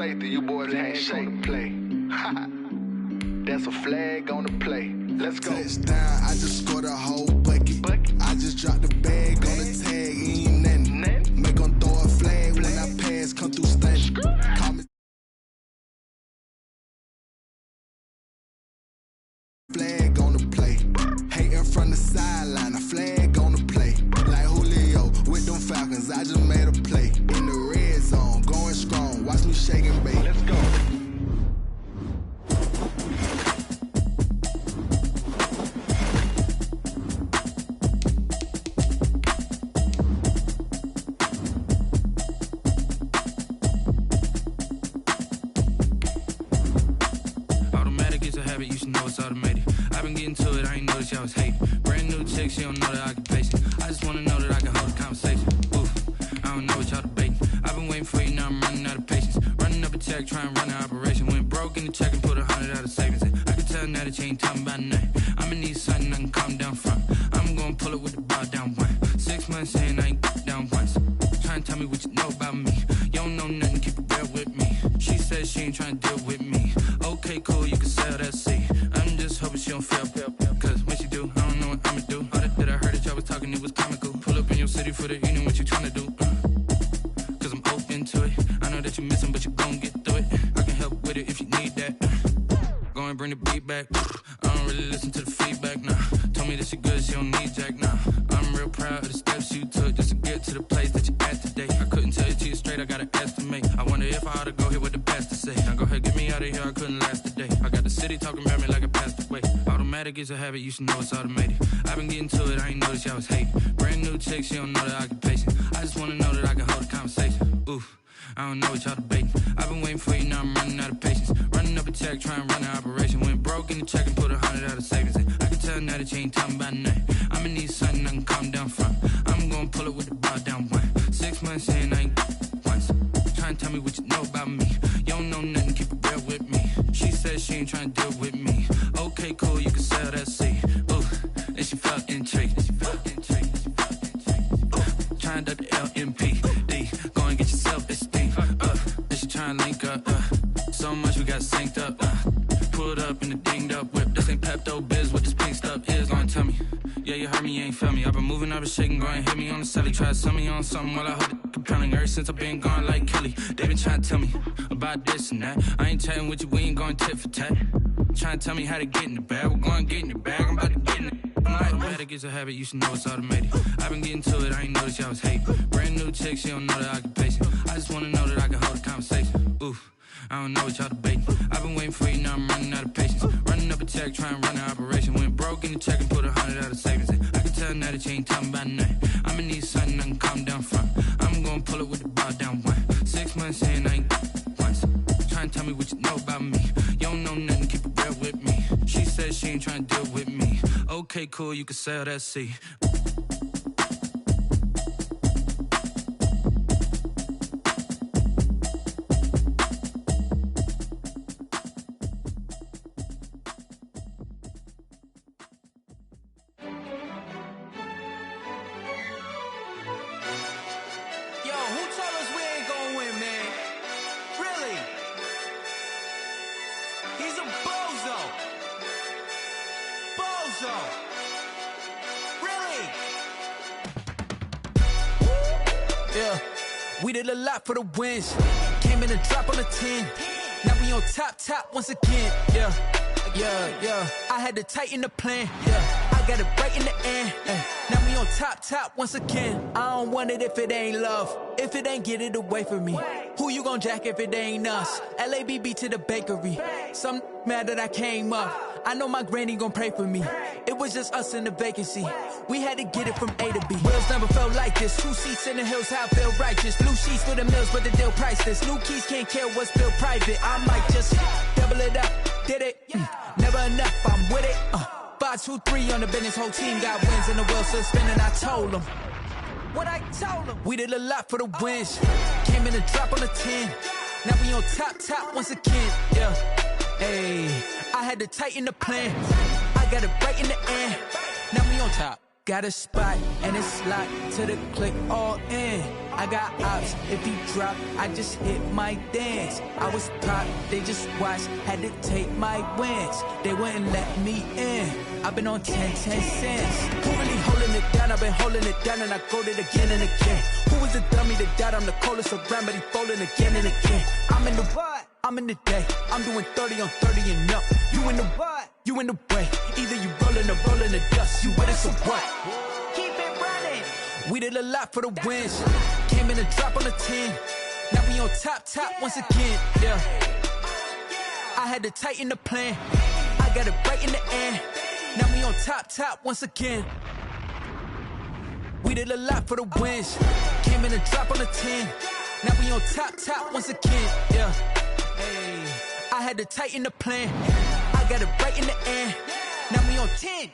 You boys ain't shake play. That's a flag on the play. Let's go. Touchdown, I just scored a whole bucket. I just dropped the bag on the tag, ain't nothing. Make 'em throw a flag when I pass, come through stunning. Call me flag on the play. Hating from the sideline, a flag on the play. Like Julio with them Falcons, I just made a play. In the red zone, going strong, watch me shake and bake. Let's go. You should know it's automated. I've been getting to it, I ain't noticed y'all was hating. Brand new chick, she don't know the occupation. I just wanna know that I can hold a conversation. Oof, I don't know what y'all debating. I've been waiting for you, now I'm running out of patience. Running up a check, trying to run an operation. Went broke in the check and put 100 out of savings in. I can tell now that you ain't talking about nothing. I'ma need something I can calm down from. I'm gonna pull it with the bar down one. 6 months saying I ain't down once. Trying to tell me what you know about me. You don't know nothing, keep it real with me. She says she ain't trying to deal with me. Okay, cool, you can sell that seat. I'm just hoping she don't fail. Cause when she do, I don't know what I'ma do. All that I heard that y'all was talking, it was comical. Pull up in your city for the evening, what you trying to do? Cause I'm open to it. I know that you're missing, but you gon' get through it. I can help with it if you need that. Go and bring the beat back. I don't really listen to the feedback, nah. Told me that she good, she don't need jack, nah. I'm real proud of the steps you took just to get to the place that you at today. I couldn't tell you to you straight, I gotta estimate. I wonder if I ought to go here with the best to say. Now go ahead, get me out of here, I couldn't last a day. I got the city talking about me like I passed away. Automatic is a habit, you should know it's automated. I've been getting to it, I ain't noticed y'all was hating. Brand new chick, she don't know the occupation. I just wanna know that I can hold a conversation. Oof, I don't know what y'all debating. I've been waiting for you, now I'm running out of patience. Running up a check, trying to run an operation. Went broke in the check and put 100 out of savings in. I can tell now that you ain't talking about nothing. I'ma need something I can calm down from. I'm gonna pull it with the bar down one. 6 months saying I ain't once. Trying to tell me what you know about me. You don't know nothing, keep it real with me. She says she ain't trying to deal with me. Okay, cool, you can sell that seat. Ooh, and she felt intrigued. Trying to duck the LMPD. Go and get your self-esteem up. And she trying to link up. So much we got synced up. Pulled up in the dinged up whip. This ain't Pepto Biz, what this pink stuff is. Gonna tell me. Yeah, you heard me, you ain't feel me. I've been moving, I've been shaking, go and hit me on the celly. Try to sell me on something while I hold it compelling. Ever since I've been gone like Kelly, they been trying to tell me about this and that. I ain't chatting with you, we ain't going tit for tat. Trying to tell me how to get in the bag. We're going to get in the bag, I'm about to get in it. Automatic is a habit, you should know it's automated. I've been getting to it, I ain't noticed y'all was hating. Brand new chick, she don't know the occupation. I just wanna know that I can hold a conversation. Oof, I don't know what y'all debating. I've been waiting for you, now I'm running out of patience. Running up a check, trying to run an operation. Went broke in the check and put 100 out of savings in. I can tell now that you ain't talking about nothing. I'ma need something I can calm down from. I'm gonna pull it with the bar down one. 6 months saying I ain't once. Trying to tell me what you know about me. You don't know nothing, keep it real with me. She says she ain't trying to deal with me. Okay, cool, you can sell that seat. We did a lot for the wins. Came in a drop on a 10. Now we on top once again. Yeah. I had to tighten the plan. Yeah. I got it right in the end. Now we on top once again. I don't want it if it ain't love. If it ain't, get it away from me. Who you gon' jack if it ain't us? LABB to the bakery. Some mad that I came up. I know my granny gon' pray for me. It was just us in the vacancy. We had to get it from A to B. Wheels never felt like this. 2 seats in the hills, how I feel righteous. Blue sheets for the mills, but the deal priceless. New keys can't care what's built private. I might just double it up. Did it? Never enough, I'm with it. 5, 2, 3 on the business. Whole team got wins and the wheels still spinning. I told them what I told them. We did a lot for the wins. Came in a drop on a 10. Now we on top once again. Yeah. Hey, I had to tighten the plan. I got it right in the end. Now we on top. Got a spot and it's locked to the click all in. I got ops, if he drop, I just hit my dance. I was pop, they just watched, had to take my wins. They wouldn't let me in. I've been on 10 cents. Who really holding it down? I've been holding it down and I go it again and again. Who was the dummy that died? I'm the coldest around, but he folding again and again. I'm in the what? I'm in the day. I'm doing 30 on 30 and up. You in the what? You in the way. Either you rolling or rolling the dust. You with us or what? Keep it running. We did a lot for the wins. Came in and drop on the 10. Now we on top once again. Yeah. I had to tighten the plan. I got it right in the end. Now we on top once again. We did a lot for the wins. Came in and drop on the 10. Now we on top once again. Yeah. Hey. I had to tighten the plan. I got it right in the end. Now we on 10.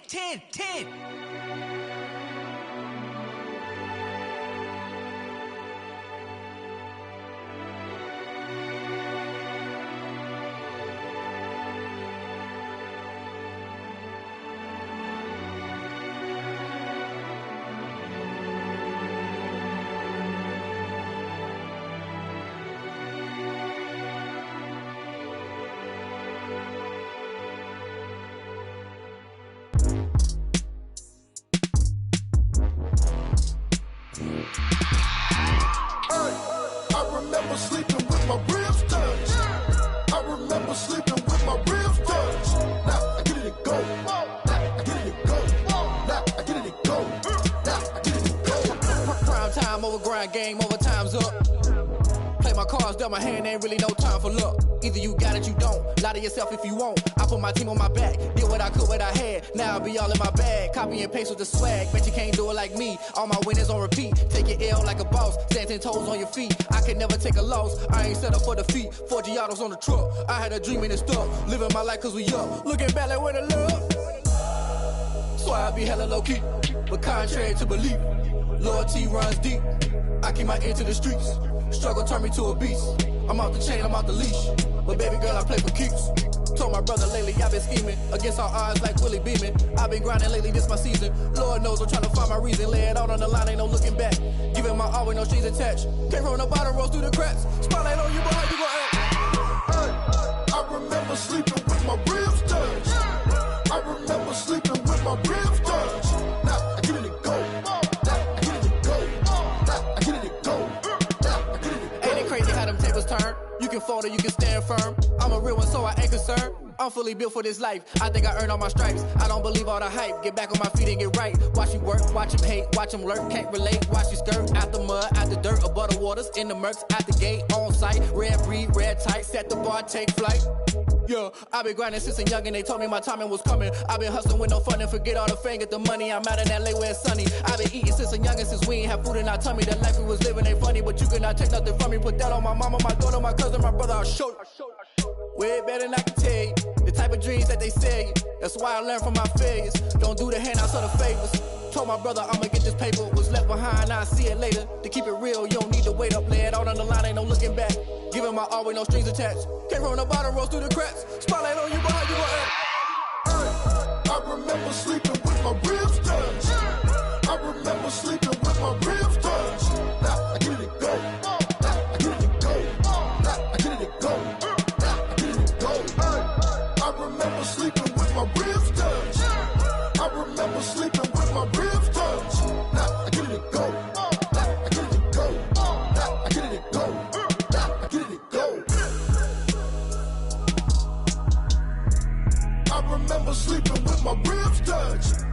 Game over, time's up. Play my cards dealt my hand, ain't really no time for luck. Either you got it, you don't. Lie to yourself if you won't. I put my team on my back, did what I could, what I had. Now I'll be all in my bag. Copy and paste with the swag. Bet you can't do it like me. All my winners on repeat. Take your L like a boss. Stand 10 toes on your feet. I can never take a loss. I ain't set up for defeat. 4 Giottos on the truck. I had a dream and it's stuck. Living my life cause we up. Looking back like where the love. So I be hella low key. But contrary to belief, loyalty runs deep. I keep my ear to the streets. Struggle turned me to a beast. I'm off the chain, I'm off the leash. But baby girl, I play for keeps. Told my brother lately, I've been scheming. Against all odds like Willie Beeman. I've been grinding lately, this my season. Lord knows I'm trying to find my reason. Lay it out on the line, ain't no looking back. Giving my all with no strings attached. Came from the bottom, rose through the cracks. Spotlight on you, boy, how you gon' act? I remember sleeping with my ribs touched. I remember sleeping with my ribs touched. Now I get it go. Turn. You can fold or you can stand firm. I'm a real one, so I ain't concerned. I'm fully built for this life. I think I earned all my stripes. I don't believe all the hype. Get back on my feet and get right. Watch you work, watch him hate, watch him lurk. Can't relate, watch you skirt. Out the mud, out the dirt, above the waters, in the murks, out the gate, on site. Red breed, red tight, set the bar, take flight. Yeah, I been grinding since a young and they told me my timing was coming. I been hustling with no fun and forget all the fame, get the money. I'm out in LA where it's sunny. I been eating since a young and since we ain't have food in our tummy. The life we was living ain't funny, but you cannot take nothing from me. Put that on my mama, my daughter, my cousin, my brother, I'll show you. Way better than I can tell you. The type of dreams that they sell you. That's why I learned from my failures. Don't do the handouts or the favors. Told my brother I'ma get this paper. Was left behind, I'll see it later. To keep it real, you don't need to wait up. Lay it out on the line, ain't no looking back. Giving my all with no strings attached. Came from the bottom, rose through the cracks. Spotlight on you, boy, how you gon' act? I remember sleeping with my ribs touched. I remember sleeping with my ribs touched. Now I get it go. Now I get it go. Now I get it go. Now I get it go. I remember sleeping with my ribs touched. I remember sleeping with my ribs touched. Now I get it go. Now I get it go. Now I get it go. Now I get it go. I remember sleeping with my ribs touched.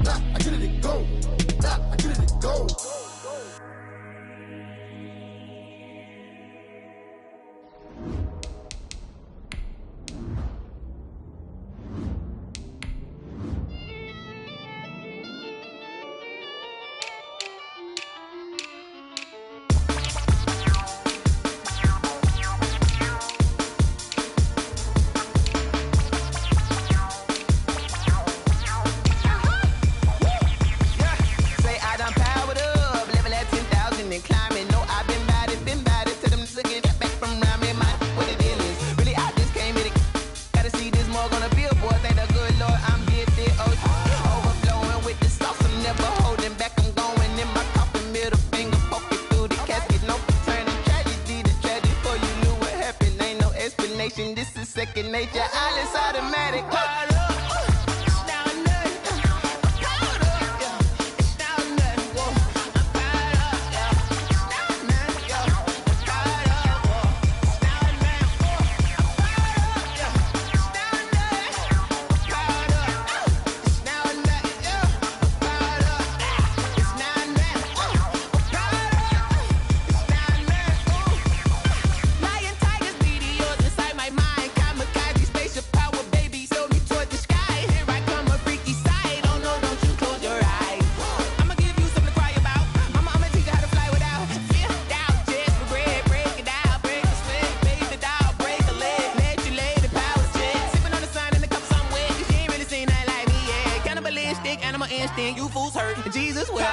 Now I get it go. Now I get it go. second nature. All is automatic. You fools hurt. Jesus will.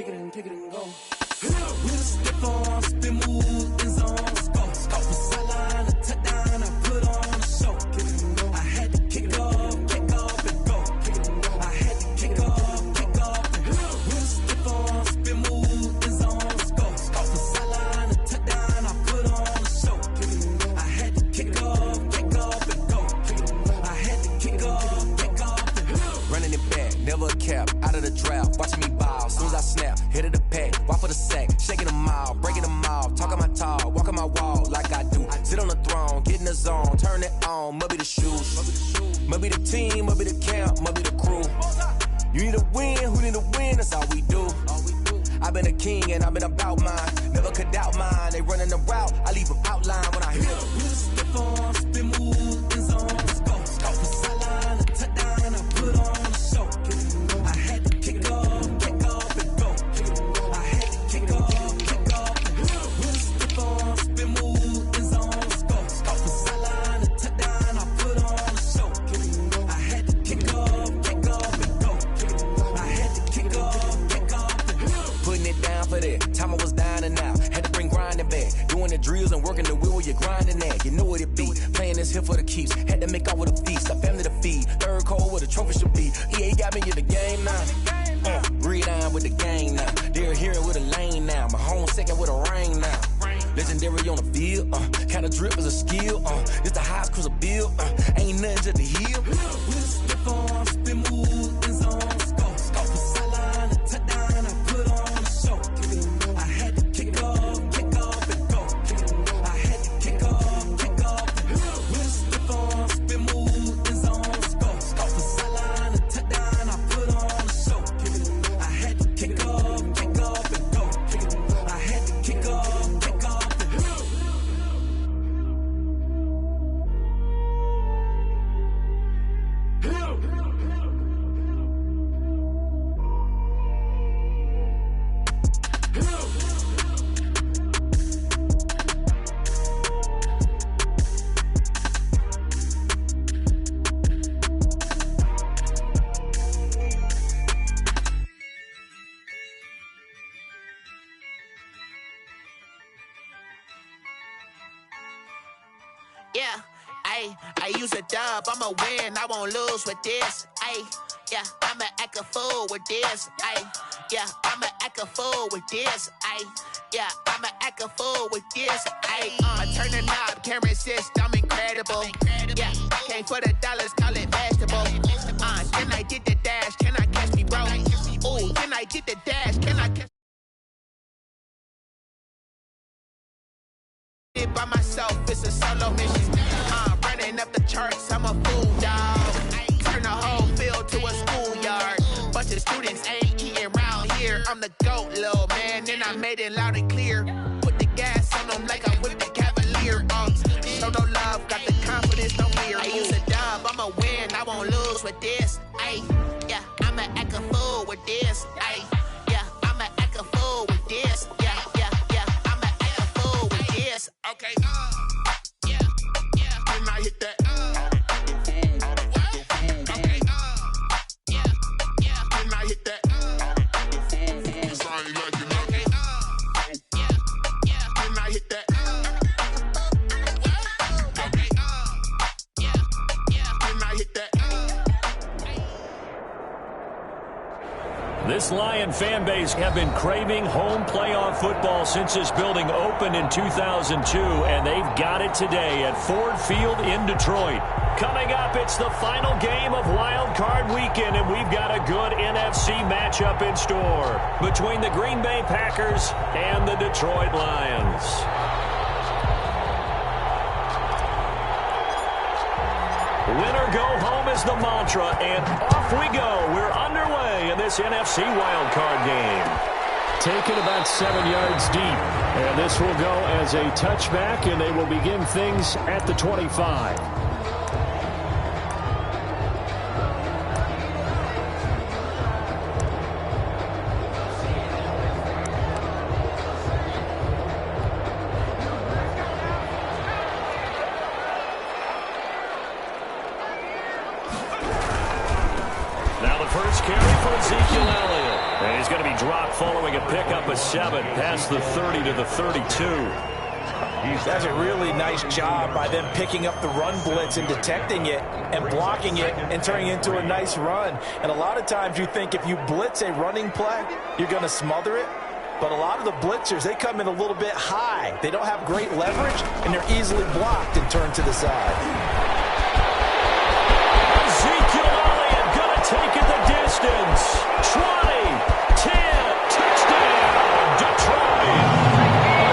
kick it and go, kick it and go. With a stiff on, spin move, in zone, go. Off the sideline, a touchdown, I put on a show. Kick it and go. I had to kick off and go. Kick it and go. I had to kick off and go. With a stiff on, spin move, in zone, go. Off the sideline, a touchdown, I put on a show. Kick it and go. I had to kick off and go. Kick it and go. I had to kick off and go. Running it back, never a cap, out of the drought, watching me ball. Soon as I snap, hit of the pack, walk for the sack, shaking them all, breaking them all, talking my talk, walking my walk. Must be the team, must be the camp, must be the crew. You need a win, who need a win, that's all we do. I've been a king and I've been about mine. Never could doubt mine, they running the route, I leave them outline when I hit them. Step on, spin move, in zone, let's go. From sideline to touchdown, I put on a show. I had to kick off and go. I had to kick off and go. Step on, spin move, in zone, let's go. From sideline to touchdown, I put on a show. I had to kick off and go. I had to kick off and go. Putting it down for that, time I was down and out. Had to bring grinding back, doing the drills and working the wheel where you're grinding at. You know what it be, playing this here for the keeps. Had to make out with a feast, a family to feed. Third cold where the trophy should be. EA got me in the game now. Read on with the game now. They're here with a lane now. My home second with a ring now. Legendary on the field, kind of drip is a skill. It's the highest cruiser bill, ain't nothing just the hill. Step on, spin move, in zone, let's go. From sideline to touchdown, I put on a show. I had to kick off and go. I had to kick off and go. Step on, spin move, in zone, let's go. From sideline to touchdown, I put on a show. I had to kick off and go. I had to kick off and go. Yeah, I use a dub, I'ma win, I won't lose with this. Yeah, I'ma act a fool with this. Yeah, I'ma act a fool with this. Yeah, I'ma act a fool with this. I turn the knob, can't resist, I'm incredible. Yeah, came for the dollars, call it vegetable. Can I get the dash? Can I catch me, bro? Ooh, can I get the dash? Can I catch it by myself? It's a solo mission. Running up the charts, I'm a fool, dog. Turn the whole field to a schoolyard. Bunch of students ain't eating round here. I'm the GOAT, little man, and I made it loud and clear. Put the gas on them like I'm with the Cavalier. Show no love, got the confidence, no fear. I use a dub, I'ma win, I won't lose with this. Yeah, I'ma act a fool with this. Yeah, I'ma act a fool with this. Yeah, I'ma act a fool with this. Okay, yeah, can I hit that? Okay, yeah, can I hit that? Cause I ain't like it, okay, yeah, can I hit that? Okay, yeah, can I hit that? This Lion fan base have been craving home playoff football since this building opened in 2002, and they've got it today at Ford Field in Detroit. Coming up, it's the final game of Wild Card Weekend, and we've got a good NFC matchup in store between the Green Bay Packers and the Detroit Lions. Winner go home is the mantra, and off we go. We're underway in this NFC wildcard game. Taken about 7 yards deep, and this will go as a touchback, and they will begin things at the 25. First carry for Ezekiel Elliott. And he's going to be dropped following a pickup of 7 past the 30 to the 32. That's a really nice job by them picking up the run blitz and detecting it and blocking it and turning it into a nice run. And a lot of times you think if you blitz a running play, you're going to smother it. But a lot of the blitzers, they come in a little bit high. They don't have great leverage, and they're easily blocked and turned to the side. Ezekiel Elliott going to take it the distance. 20, 10, touchdown, Detroit.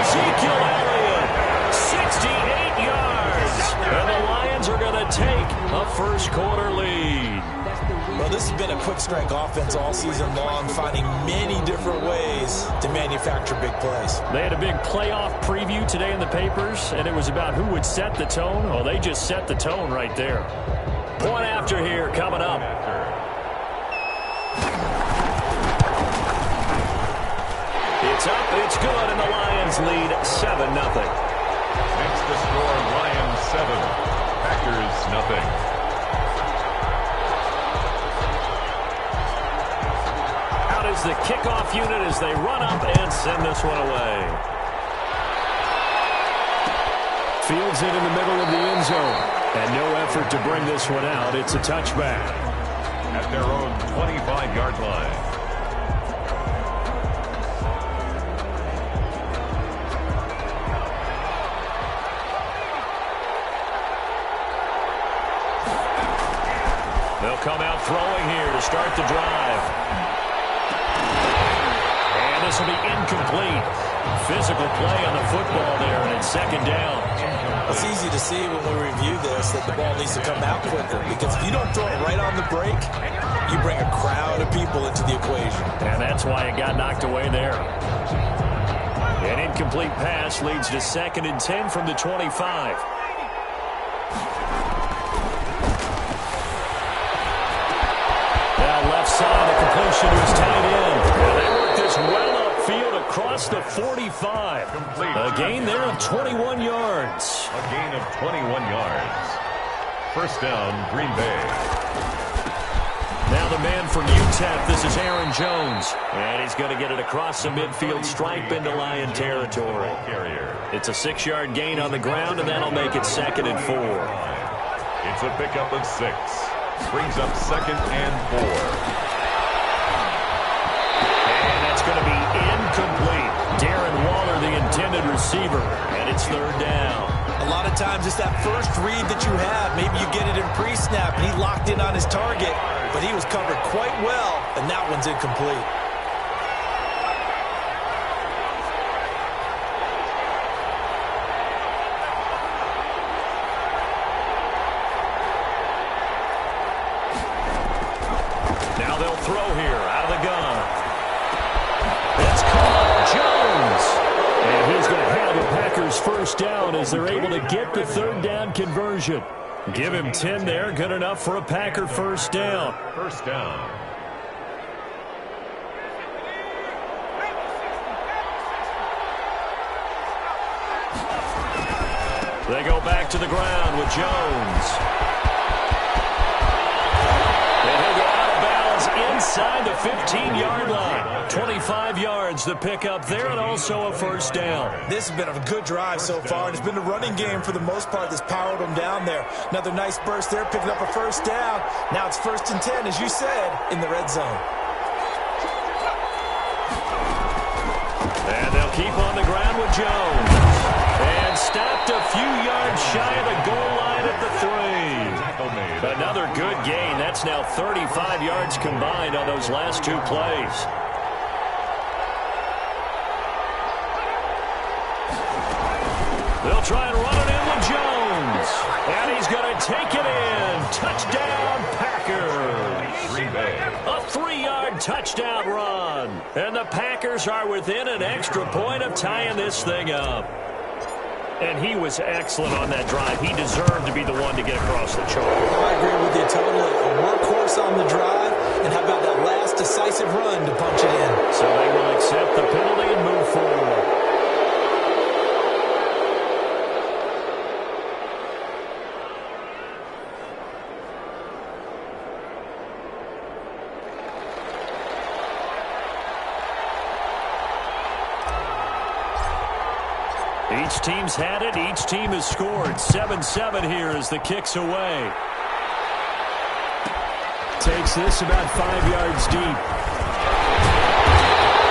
Ezekiel Elliott, 68 yards. And the Lions are going to take a first quarter lead. high-strength offense all season long, finding many different ways to manufacture big plays. They had a big playoff preview today in the papers, and it was about who would set the tone. Well, they just set the tone right there. Point after here coming up. It's up, it's good, and the Lions lead 7-0. Next to score, Lions 7, Packers 0. Out is the kickoff unit as they run up and send this one away. Fields it in the middle of the end zone. And no effort to bring this one out. It's a touchback. At their own 25-yard line. They'll come out throwing here to start the drive. And this will be incomplete. Physical play on the football there, and it's second down. It's easy to see when we review this that the ball needs to come out quicker, because if you don't throw it right on the break, you bring a crowd of people into the equation. And that's why it got knocked away there. An incomplete pass leads to 2nd and 10 from the 25. Now left side, a completion to his tight end. And they work this well upfield across the 45. Complete. A gain there of 21 yards. A gain of 21 yards. First down, Green Bay. Now the man from UTEP, this is Aaron Jones. And he's going to get it across the midfield stripe into Lion territory. It's a 6-yard gain on the ground, and that'll make it 2nd and 4. It's a pickup of 6. Brings up 2nd and 4. And that's going to be incomplete. Darren Waller, the intended receiver, and it's 3rd down. A lot of times it's that first read that you have. Maybe you get it in pre-snap, and he locked in on his target, but he was covered quite well, and that one's incomplete. Now they'll throw here out of the gun. It's caught. Jones. And he's going to have the Packers first down as they're able to get the 3rd down conversion. Give him 10 there. Good enough for a Packer first down. First down. They go back to the ground with Jones. And he'll go out of bounds inside the 15-yard line. 25 yards the pickup there, and also a first down. This has been a good drive so far, and it's been the running game for the most part that's powered them down there. Another nice burst there, picking up a first down. Now it's 1st and 10, as you said, in the red zone. And they'll keep on the ground with Jones. And stopped a few yards shy of the goal line at the 3. Another good gain. That's now 35 yards combined on those last 2 plays. They'll try and run it in with Jones. And he's going to take it in. Touchdown, Packers. Green Bay. A 3-yard touchdown run. And the Packers are within an extra point of tying this thing up. And he was excellent on that drive. He deserved to be the one to get across the chalk. I agree with you totally. A workhorse on the drive, and how about that last decisive run to punch it in? So they will accept the penalty and move forward. Each team's had it. Each team has scored. 7-7 here as the kick's away. Takes this about 5 yards deep.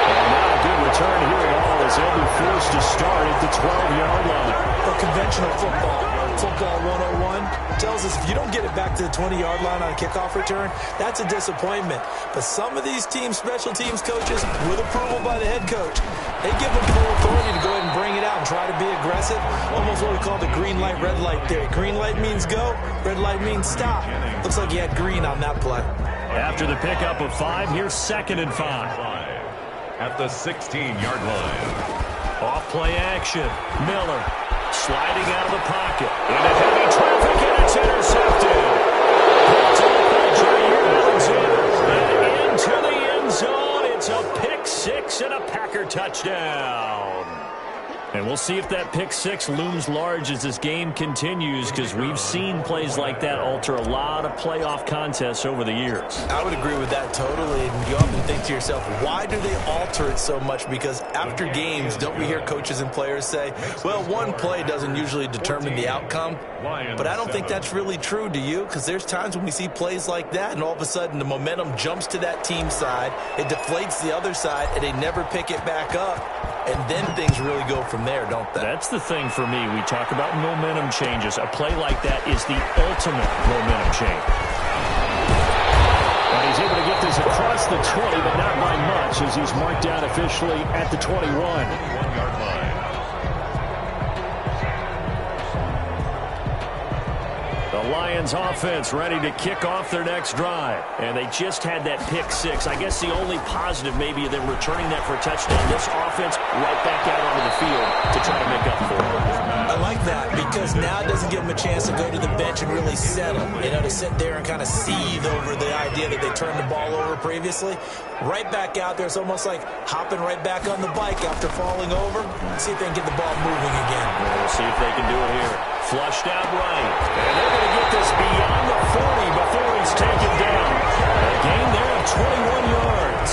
And not a good return here at all as they'll be forced to start at the 12-yard line. Well, conventional football 101 tells us if you don't get it back to the 20-yard line on a kickoff return, that's a disappointment. But some of these teams, special teams coaches, with approval by the head coach, they give them full authority to go ahead and bring it out and try to be aggressive. Almost what we call the green light, red light theory. Green light means go, red light means stop. Looks like he had green on that play. After the pickup of 5, here's 2nd and 5. At the 16-yard line. Off play action. Miller sliding out of the pocket. Into heavy traffic, and it's intercepted. Picked up by Jair Alexander. And into the end zone. It's a pick 6 and a Packer touchdown. And we'll see if that pick 6 looms large as this game continues, because we've seen plays like that alter a lot of playoff contests over the years. I would agree with that totally. And you often think to yourself, why do they alter it so much? Because after games, don't we hear coaches and players say, well, one play doesn't usually determine the outcome? But I don't think that's really true, do you? Because there's times when we see plays like that, and all of a sudden the momentum jumps to that team side, it deflates the other side, and they never pick it back up. And then things really go from there, don't they? That's the thing for me. We talk about momentum changes. A play like that is the ultimate momentum change. And he's able to get this across the 20, but not by much, as he's marked down officially at the 21. 21-yard line. The Lions offense ready to kick off their next drive. And they just had that pick 6. I guess the only positive maybe of them returning that for a touchdown. This offense right back out onto the field to try to make up for it. I like that, because now it doesn't give them a chance to go to the bench and really settle. You know, to sit there and kind of seethe over the idea that they turned the ball over previously. Right back out there, it's almost like hopping right back on the bike after falling over. See if they can get the ball moving again. We'll see if they can do it here. Flushed out right. And they're going to get this beyond the 40 before he's taken down. A gain there of 21 yards.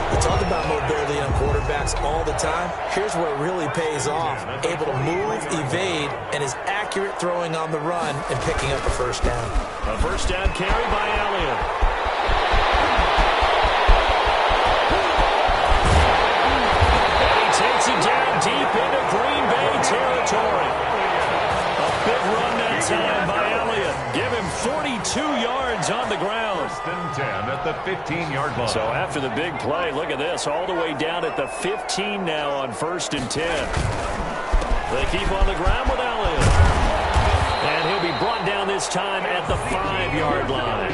We talk about mobility on quarterbacks all the time. Here's where it really pays off. Able to move, evade, and is accurate throwing on the run and picking up a first down. A first down carry by Elliott. And he takes it down deep into Green Bay territory. A big run that time by Elliott. Give him 42 yards on the ground. First and 10 at the 15-yard line. So after the big play, look at this. All the way down at the 15 now on 1st and 10. They keep on the ground with Elliott. And he'll be brought down this time at the 5-yard line.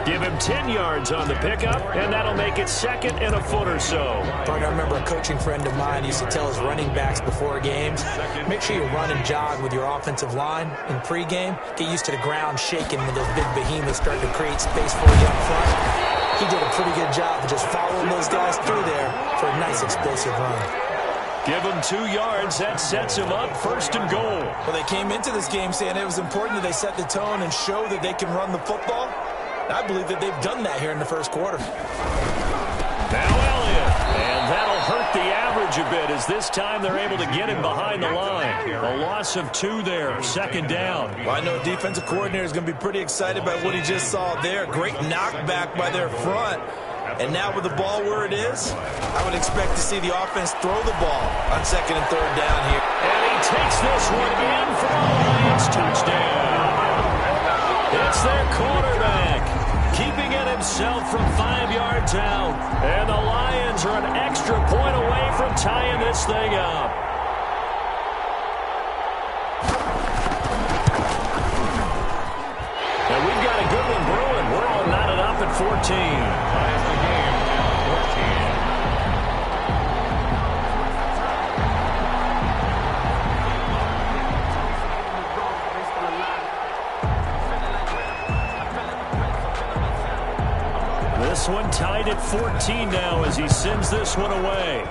Give him 10 yards on the pickup, and that'll make it 2nd and a foot or so. Partner, I remember a coaching friend of mine used to tell his running backs before games, make sure you run and jog with your offensive line in pregame. Get used to the ground shaking when those big behemoths start to create space for you up front. He did a pretty good job of just following those guys through there for a nice explosive run. Give him 2 yards. That sets him up 1st and goal. Well, they came into this game saying it was important that they set the tone and show that they can run the football. I believe that they've done that here in the first quarter. Now Elliott. And that'll hurt the average a bit, as this time they're able to get him behind the line. A loss of 2 there. 2nd down. Well, I know defensive coordinator is going to be pretty excited by what he just saw there. Great knockback by their front. And now with the ball where it is, I would expect to see the offense throw the ball on 2nd and 3rd down here. And he takes this one in for a Lions touchdown. It's their quarterback, keeping it himself from 5 yards out. And the Lions are an extra point away from tying this thing up. And we've got a good one brewing. We're all knotted up at 14. This one tied at 14 now as he sends this one away.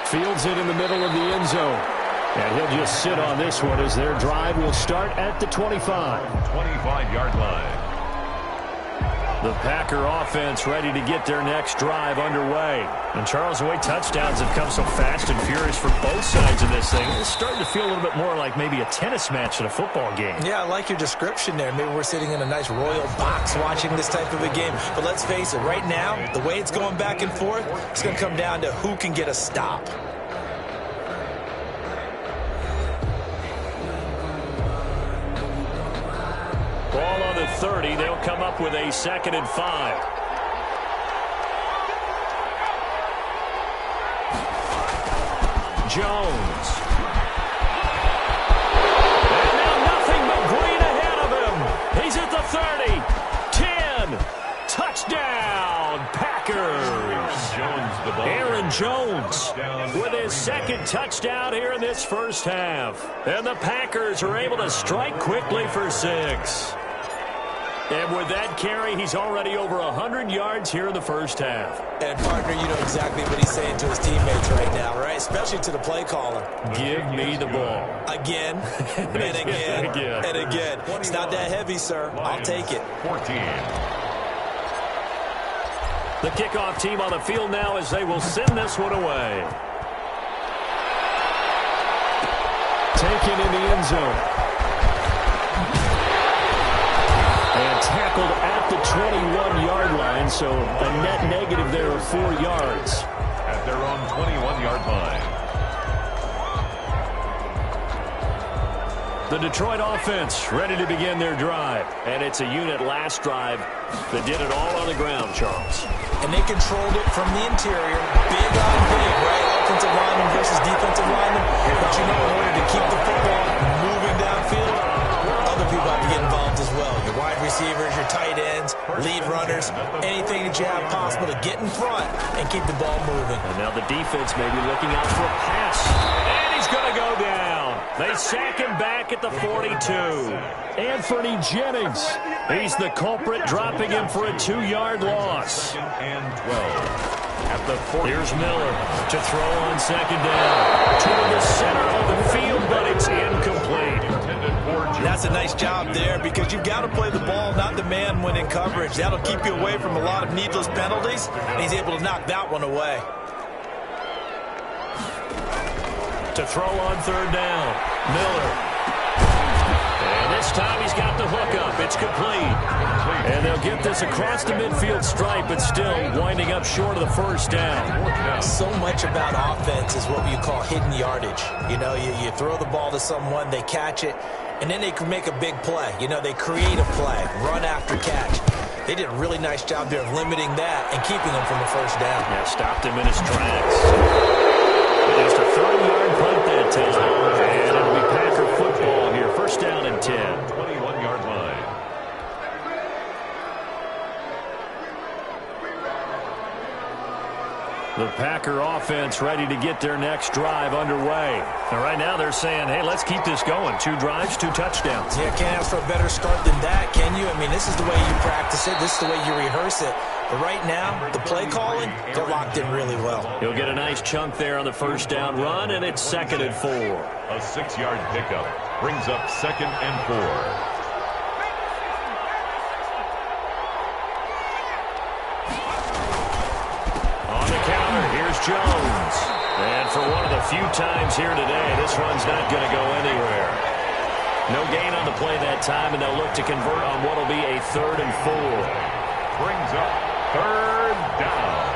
Fields it in the middle of the end zone. And he'll just sit on this one as their drive will start at the 25. 25-yard line. The Packer offense ready to get their next drive underway. And Charles, the way touchdowns have come so fast and furious for both sides of this thing, it's starting to feel a little bit more like maybe a tennis match than a football game. Yeah, I like your description there. Maybe we're sitting in a nice royal box watching this type of a game. But let's face it, right now, the way it's going back and forth, it's going to come down to who can get a stop. Ball on the 30. They'll come up with a 2nd and 5. Jones. And now nothing but green ahead of him. He's at the 30. Aaron Jones with his second touchdown here in this first half. And the Packers are able to strike quickly for 6. And with that carry, he's already over 100 yards here in the first half. And, partner, you know exactly what he's saying to his teammates right now, right? Especially to the play caller. Give me the ball. Again, and again, and again. It's not that heavy, sir. I'll take it. 14. The kickoff team on the field now as they will send this one away. Taken in the end zone. And tackled at the 21-yard line, so a net negative there of 4 yards. At their own 21-yard line. The Detroit offense ready to begin their drive. And it's a unit last drive that did it all on the ground, Charles. And they controlled it from the interior. Big on big, right? Offensive lineman versus defensive lineman. But you know, in order to keep the football moving downfield, other people have to get involved as well. Your wide receivers, your tight ends, lead runners, anything that you have possible to get in front and keep the ball moving. And now the defense may be looking out for a pass. And he's going to go down. They sack him back at the 42. Anthony Jennings. He's the culprit, dropping him for a 2-yard loss. And 12. At the 40. Here's Miller to throw on second down. To the center of the field, but it's incomplete. That's a nice job there because you've got to play the ball, not the man when in coverage. That'll keep you away from a lot of needless penalties, and he's able to knock that one away. To throw on third down, Miller. And this time he's got the hookup. It's complete. And they'll get this across the midfield stripe, but still winding up short of the first down. So much about offense is what you call hidden yardage. You know, you throw the ball to someone, they catch it, and then they can make a big play. You know, they create a play, run after catch. They did a really nice job there of limiting that and keeping him from the first down. Yeah, stopped him in his tracks. Just a 30-yard punt that time. And it'll be Packer football here. First down and 10. 21-yard line. The Packer offense ready to get their next drive underway. And right now they're saying, hey, let's keep this going. 2 drives, 2 touchdowns. Yeah, can't ask for a better start than that, can you? I mean, this is the way you practice it. This is the way you rehearse it. But right now, the play calling, they're locked in really well. He'll get a nice chunk there on the first down run, and it's 2nd and 4. A 6-yard pickup brings up 2nd and 4. Jones. And for one of the few times here today, this run's not going to go anywhere. No gain on the play that time, and they'll look to convert on what will be a 3rd and 4. Brings up 3rd down.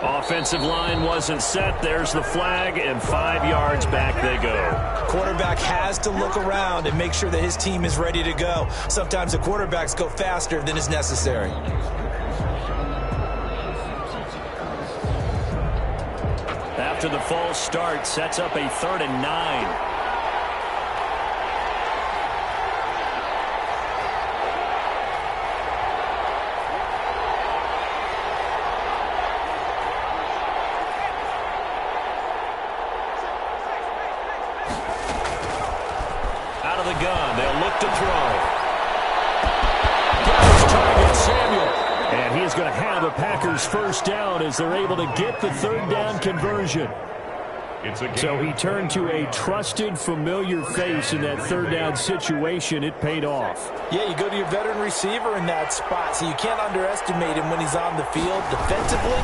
Offensive line wasn't set. There's the flag, and 5 yards back they go. Quarterback has to look around and make sure that his team is ready to go. Sometimes the quarterbacks go faster than is necessary. After the false start, sets up a 3rd and 9. Packers first down as they're able to get the 3rd down conversion. So he turned to a trusted, familiar face in that 3rd down situation. It paid off. Yeah, you go to your veteran receiver in that spot, so you can't underestimate him when he's on the field defensively.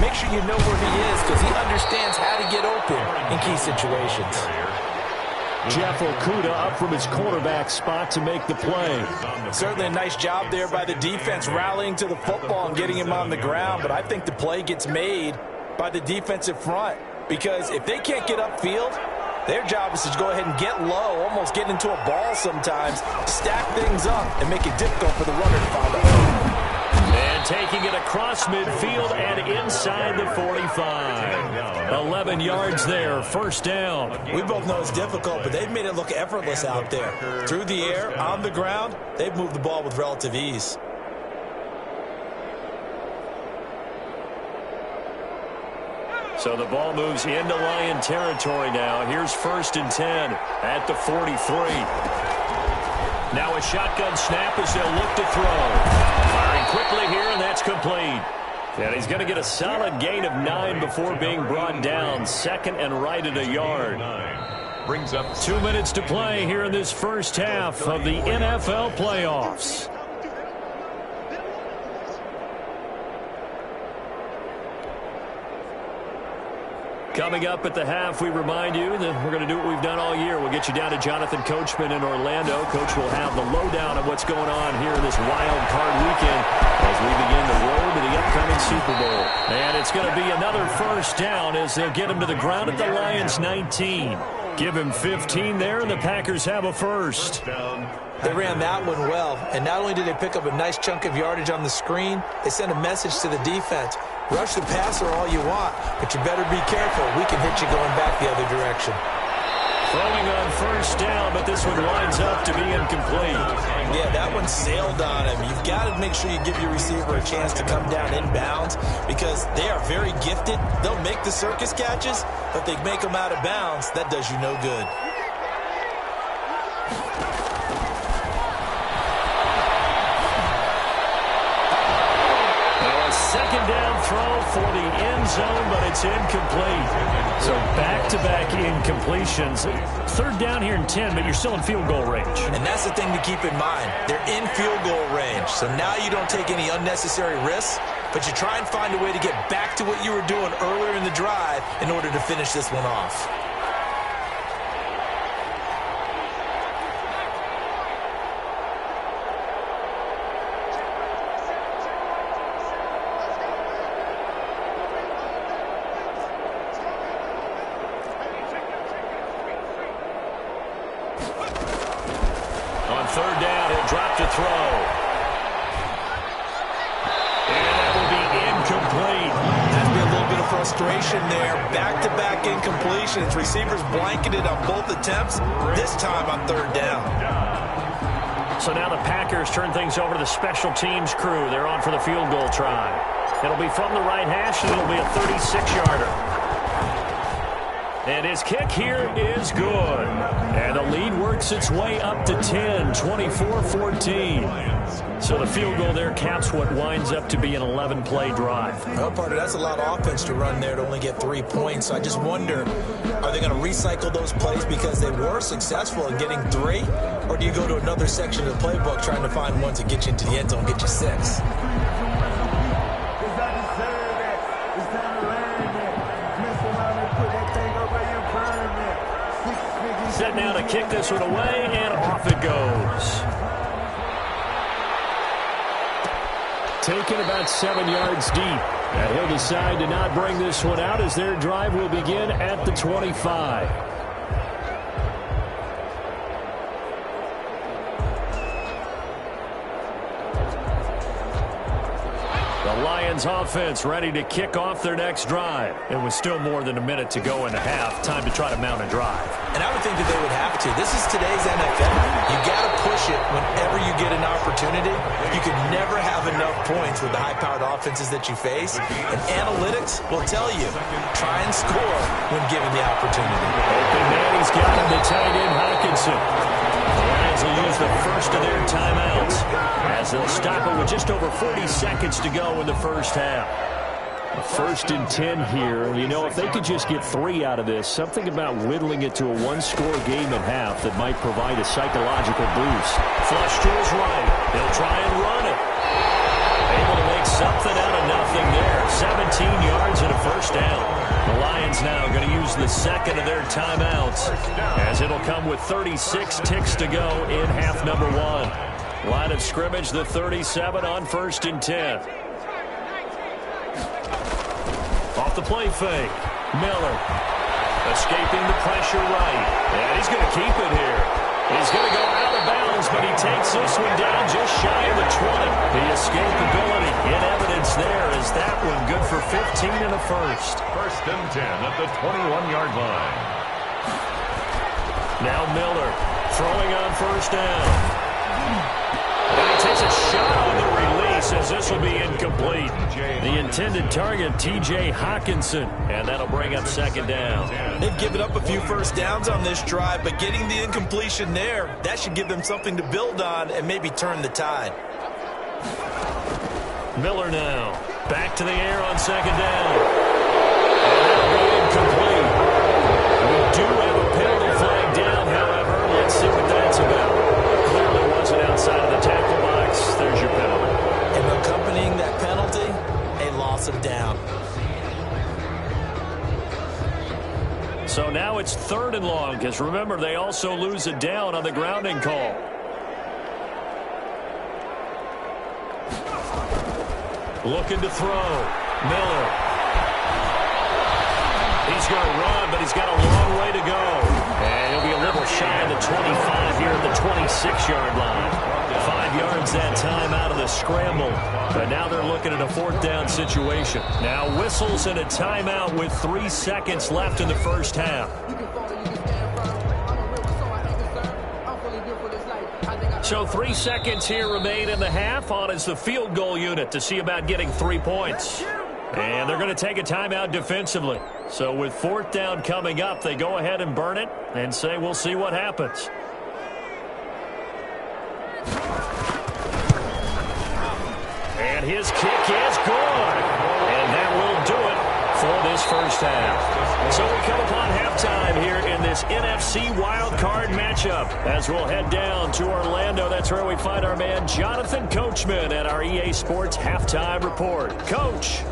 Make sure you know where he is because he understands how to get open in key situations. Jeff Okudah up from his cornerback spot to make the play. Certainly a nice job there by the defense rallying to the football and getting him on the ground, but I think the play gets made by the defensive front because if they can't get upfield, their job is to go ahead and get low, almost get into a ball sometimes, stack things up, and make it difficult for the runner to find a hole. And taking it across midfield and inside the 45. 11 yards there, first down. We both know it's difficult, but they've made it look effortless out there. Through the air, on the ground, they've moved the ball with relative ease. So the ball moves into Lion territory now. Here's 1st and 10 at the 43. Now a shotgun snap as they'll look to throw. Firing quickly here, and that's complete. And he's going to get a solid gain of 9 before being brought down. 2nd and right at a yard. Brings up 2 minutes to play here in this first half of the NFL playoffs. Coming up at the half, we remind you that we're going to do what we've done all year. We'll get you down to Jonathan Coachman in Orlando. Coach will have the lowdown of what's going on here in this wild card weekend as we begin the road to the upcoming Super Bowl. And it's going to be another first down as they'll get him to the ground at the Lions' 19. Give him 15 there, and the Packers have a first. They ran that one well, and not only did they pick up a nice chunk of yardage on the screen, they sent a message to the defense. Rush the passer all you want, but you better be careful. We can hit you going back the other direction. Throwing on first down, but this one winds up to be incomplete. Yeah, that one sailed on him. You've got to make sure you give your receiver a chance to come down inbounds because they are very gifted. They'll make the circus catches, but they make them out of bounds. That does you no good. Second down throw for the end zone, but it's incomplete. So back-to-back incompletions. 3rd down here in 10, but you're still in field goal range. And that's the thing to keep in mind. They're in field goal range. So now you don't take any unnecessary risks, but you try and find a way to get back to what you were doing earlier in the drive in order to finish this one off. Receivers blanketed on both attempts, this time on 3rd down. So now the Packers turn things over to the special teams crew. They're on for the field goal try. It'll be from the right hash, and it'll be a 36-yarder. And his kick here is good. And the lead works its way up to 10, 24-14. So the field goal there caps what winds up to be an 11-play drive. Well, partner, that's a lot of offense to run there to only get 3 points. I just wonder, are they going to recycle those plays because they were successful in getting 3? Or do you go to another section of the playbook trying to find one to get you into the end zone and get you 6? Set now to kick this one away, and off it goes. Taken about 7 yards deep. And he'll decide to not bring this one out as their drive will begin at the 25. The Lions offense ready to kick off their next drive. It was still more than a minute to go in the half. Time to try to mount a drive. And I would think that they would have to. This is today's NFL. You got to push it whenever you get an opportunity. You could never have enough points with the high-powered offenses that you face. And analytics will tell you, try and score when given the opportunity. Open man, he's got him to tight end Hockenson. The Lions will use the first of their timeouts as they'll stop it with just over 40 seconds to go in the first half. 1st and 10 here. You know, if they could just get 3 out of this, something about whittling it to a 1-score game at half that might provide a psychological boost. Flush to his right. He'll try and run it. Able to make something out of nothing there. 17 yards and a first down. The Lions now going to use the second of their timeouts as it'll come with 36 ticks to go in half number 1. Line of scrimmage, the 37 on 1st and 10. Off the play fake. Miller escaping the pressure right. And he's going to keep it here. He's going to go out of bounds, but he takes this one down just shy of the 20. The escapability inevitable there as that one good for 15 and a first. First and 10 at the 21-yard line. Now Miller throwing on first down. And he takes a shot on the release as this will be incomplete. The intended target, T.J. Hawkinson, and that'll bring up second down. They've given up a few first downs on this drive, but getting the incompletion there, that should give them something to build on and maybe turn the tide. Miller now back to the air on second down. And that'll be incomplete. We do have a penalty flag down, however. Let's see what that's about. Clearly wasn't outside of the tackle box. There's your penalty. And accompanying that penalty, a loss of down. So now it's 3rd and long, because remember, they also lose a down on the grounding call. Looking to throw. Miller. He's going to run, but he's got a long way to go. And he'll be a little shy of the 25 here at the 26-yard line. 5 yards that time out of the scramble. But now they're looking at a 4th down situation. Now whistles and a timeout with 3 seconds left in the first half. So 3 seconds here remain in the half. On is the field goal unit to see about getting 3 points. And they're going to take a timeout defensively. So with 4th down coming up, they go ahead and burn it and say we'll see what happens. And his kick is good. And that will do it for this first half. So we come upon halftime here in this NFC wildcard matchup as we'll head down to Orlando. That's where we find our man Jonathan Coachman at our EA Sports Halftime Report. Coach.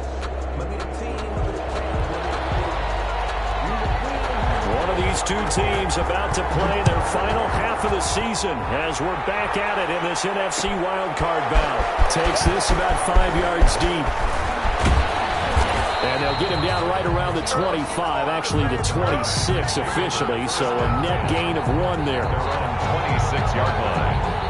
One of these two teams about to play their final half of the season as we're back at it in this NFC wildcard bout. Takes this about 5 yards deep. And they'll get him down right around the 25, actually the 26 officially, so a net gain of 1 there. 26-yard line.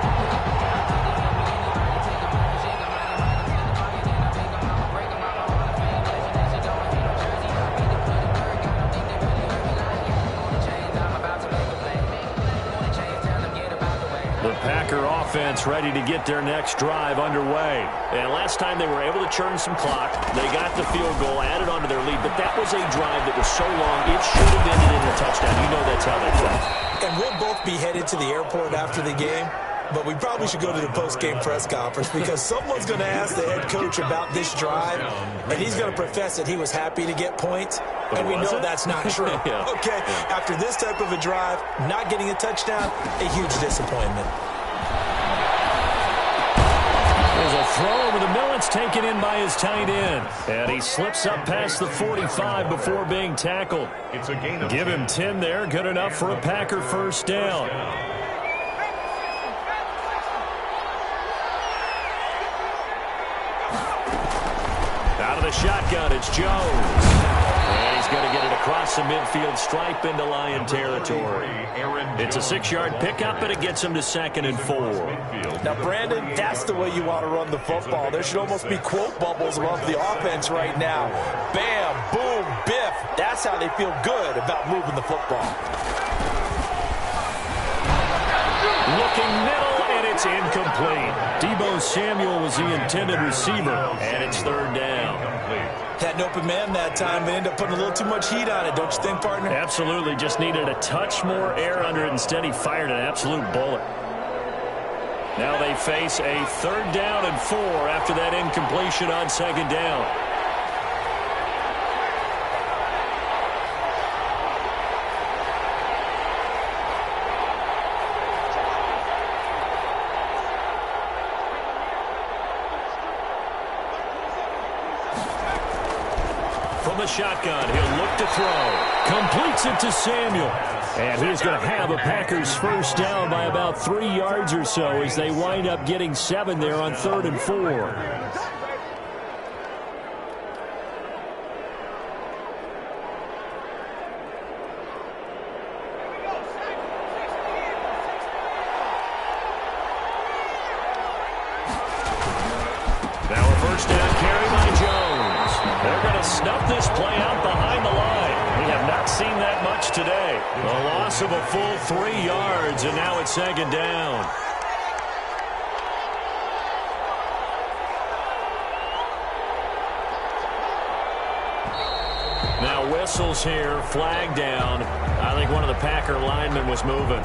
Packer offense ready to get their next drive underway. And last time they were able to churn some clock. They got the field goal, added onto their lead, but that was a drive that was so long it should have ended in a touchdown. You know that's how they play. And we'll both be headed to the airport after the game, but we probably should go to the post-game press conference because someone's going to ask the head coach about this drive, and he's going to profess that he was happy to get points, and we know that's not true. Yeah. Okay, after this type of a drive, not getting a touchdown, a huge disappointment. There's a throw over the middle. It's taken in by his tight end. And he slips up past the 45 before being tackled. It's a gain of Give him 10 there. Good enough for a Packer first down. Out of the shotgun, it's Jones. And he's going to get it across the midfield stripe into Lion territory. It's a 6-yard pickup, and it gets him to 2nd and 4. Now, Brandon, that's the way you want to run the football. There should almost be quote bubbles above the offense right now. Bam, boom, biff. That's how they feel good about moving the football. Looking middle, and it's incomplete. Deebo Samuel was the intended receiver, and it's 3rd down. Had an open man that time, but ended up putting a little too much heat on it, don't you think, partner? Absolutely. Just needed a touch more air under it. Instead, he fired an absolute bullet. Now they face a 3rd down and 4 after that incompletion on 2nd down. From the shotgun, he'll look to throw. Completes it to Samuel. And he's going to have a Packers first down by about 3 yards or so as they wind up getting 7 there on 3rd and 4. Now a first down carry by They're going to snuff this play out behind the line. We have not seen that much today. A loss of a full 3 yards, and now it's second down. Now whistles here, flag down. I think one of the Packer linemen was moving.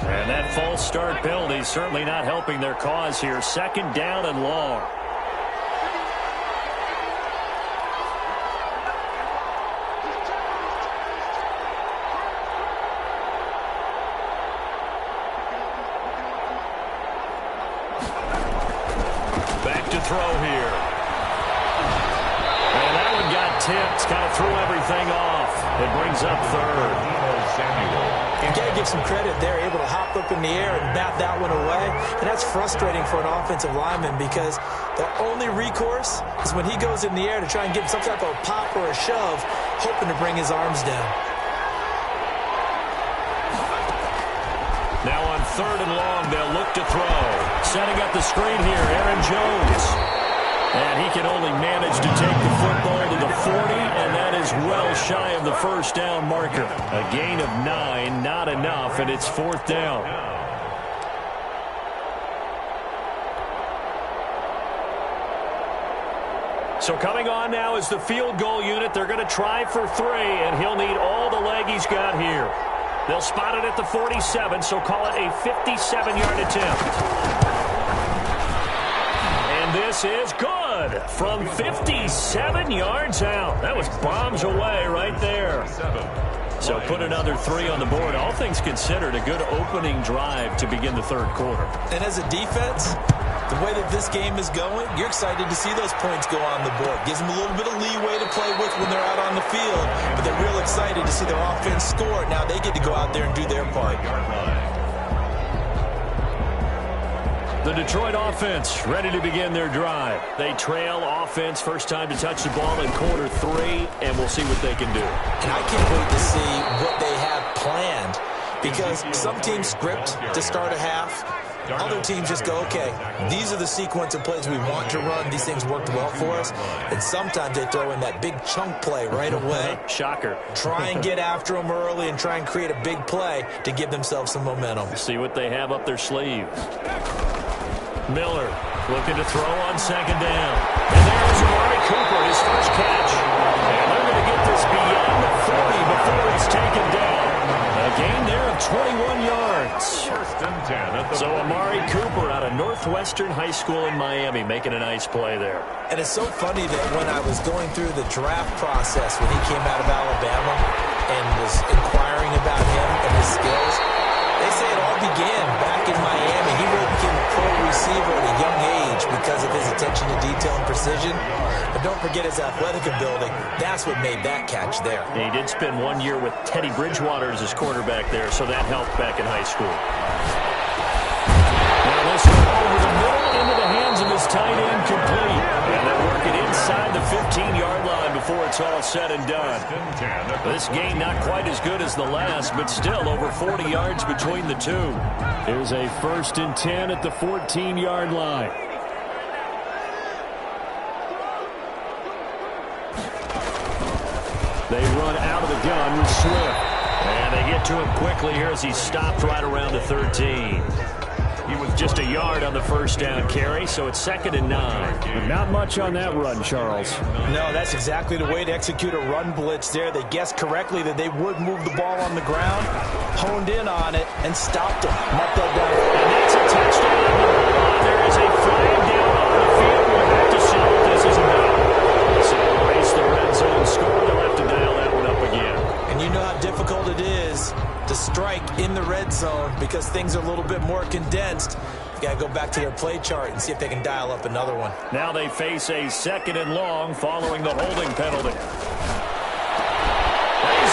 And that false start penalty certainly not helping their cause here. Second down and long. Back to throw here. And that one got tipped. Kind of threw everything off. It brings up third. You got to give some credit. They're able to hop up in the air and bat that one away. And that's frustrating for an offensive lineman because the only recourse is when he goes in the air to try and get some type of a pop or a shove, hoping to bring his arms down. Now on third and long, they'll look to throw. Setting up the screen here, Aaron Jones. And he can only manage to take the football to the 40, and that is well shy of the first down marker. A gain of 9, not enough, and it's fourth down. So coming on now is the field goal unit. They're going to try for 3, and he'll need all the leg he's got here. They'll spot it at the 47, so call it a 57-yard attempt. And this is good from 57 yards out. That was bombs away right there. So put another 3 on the board. All things considered, a good opening drive to begin the third quarter. And as a defense, the way that this game is going, you're excited to see those points go on the board. Gives them a little bit of leeway to play with when they're out on the field, but they're real excited to see their offense score. Now they get to go out there and do their part. The Detroit offense ready to begin their drive. They trail offense, first time to touch the ball in quarter 3, and we'll see what they can do. And I can't wait to see what they have planned, because some teams script to start a half. Other teams just go, okay, these are the sequence of plays we want to run. These things worked well for us. And sometimes they throw in that big chunk play right away. Shocker. Try and get after them early and try and create a big play to give themselves some momentum. See what they have up their sleeve. Miller looking to throw on second down. And there's Amari Cooper, his first catch. And they're going to get this beyond the 40 before it's taken down. A gain there of 21 yards. So Amari Cooper out of Northwestern High School in Miami making a nice play there. And it's so funny that when I was going through the draft process when he came out of Alabama and was inquiring about him and his skills, they say it all began back in Miami. He really became a pro receiver at a young age because of his attention to detail and precision. But don't forget his athletic ability. That's what made that catch there. He did spend 1 year with Teddy Bridgewater as his quarterback there, so that helped back in high school. Now this one over the middle into the hands of his tight end, complete. And they're working inside the 15-yard line before it's all said and done. This game not quite as good as the last, but still over 40 yards between the two. Here's a 1st and 10 at the 14-yard line. They run out of the gun with Swift. And they get to him quickly here as he stopped right around the 13. He was just a yard on the first down carry, so it's 2nd and 9. Not much on that run, Charles. No, that's exactly the way to execute a run blitz there. They guessed correctly that they would move the ball on the ground, honed in on it, and stopped him. Mark that down. And that's a touchdown. There is a flag down on the field. We'll have to see what this is about. So race the red zone score. They'll have to dial that one up again. And you know how difficult it is to strike in the red zone because things are a little bit more condensed. You got to go back to their play chart and see if they can dial up another one. Now they face a 2nd and long following the holding penalty. He's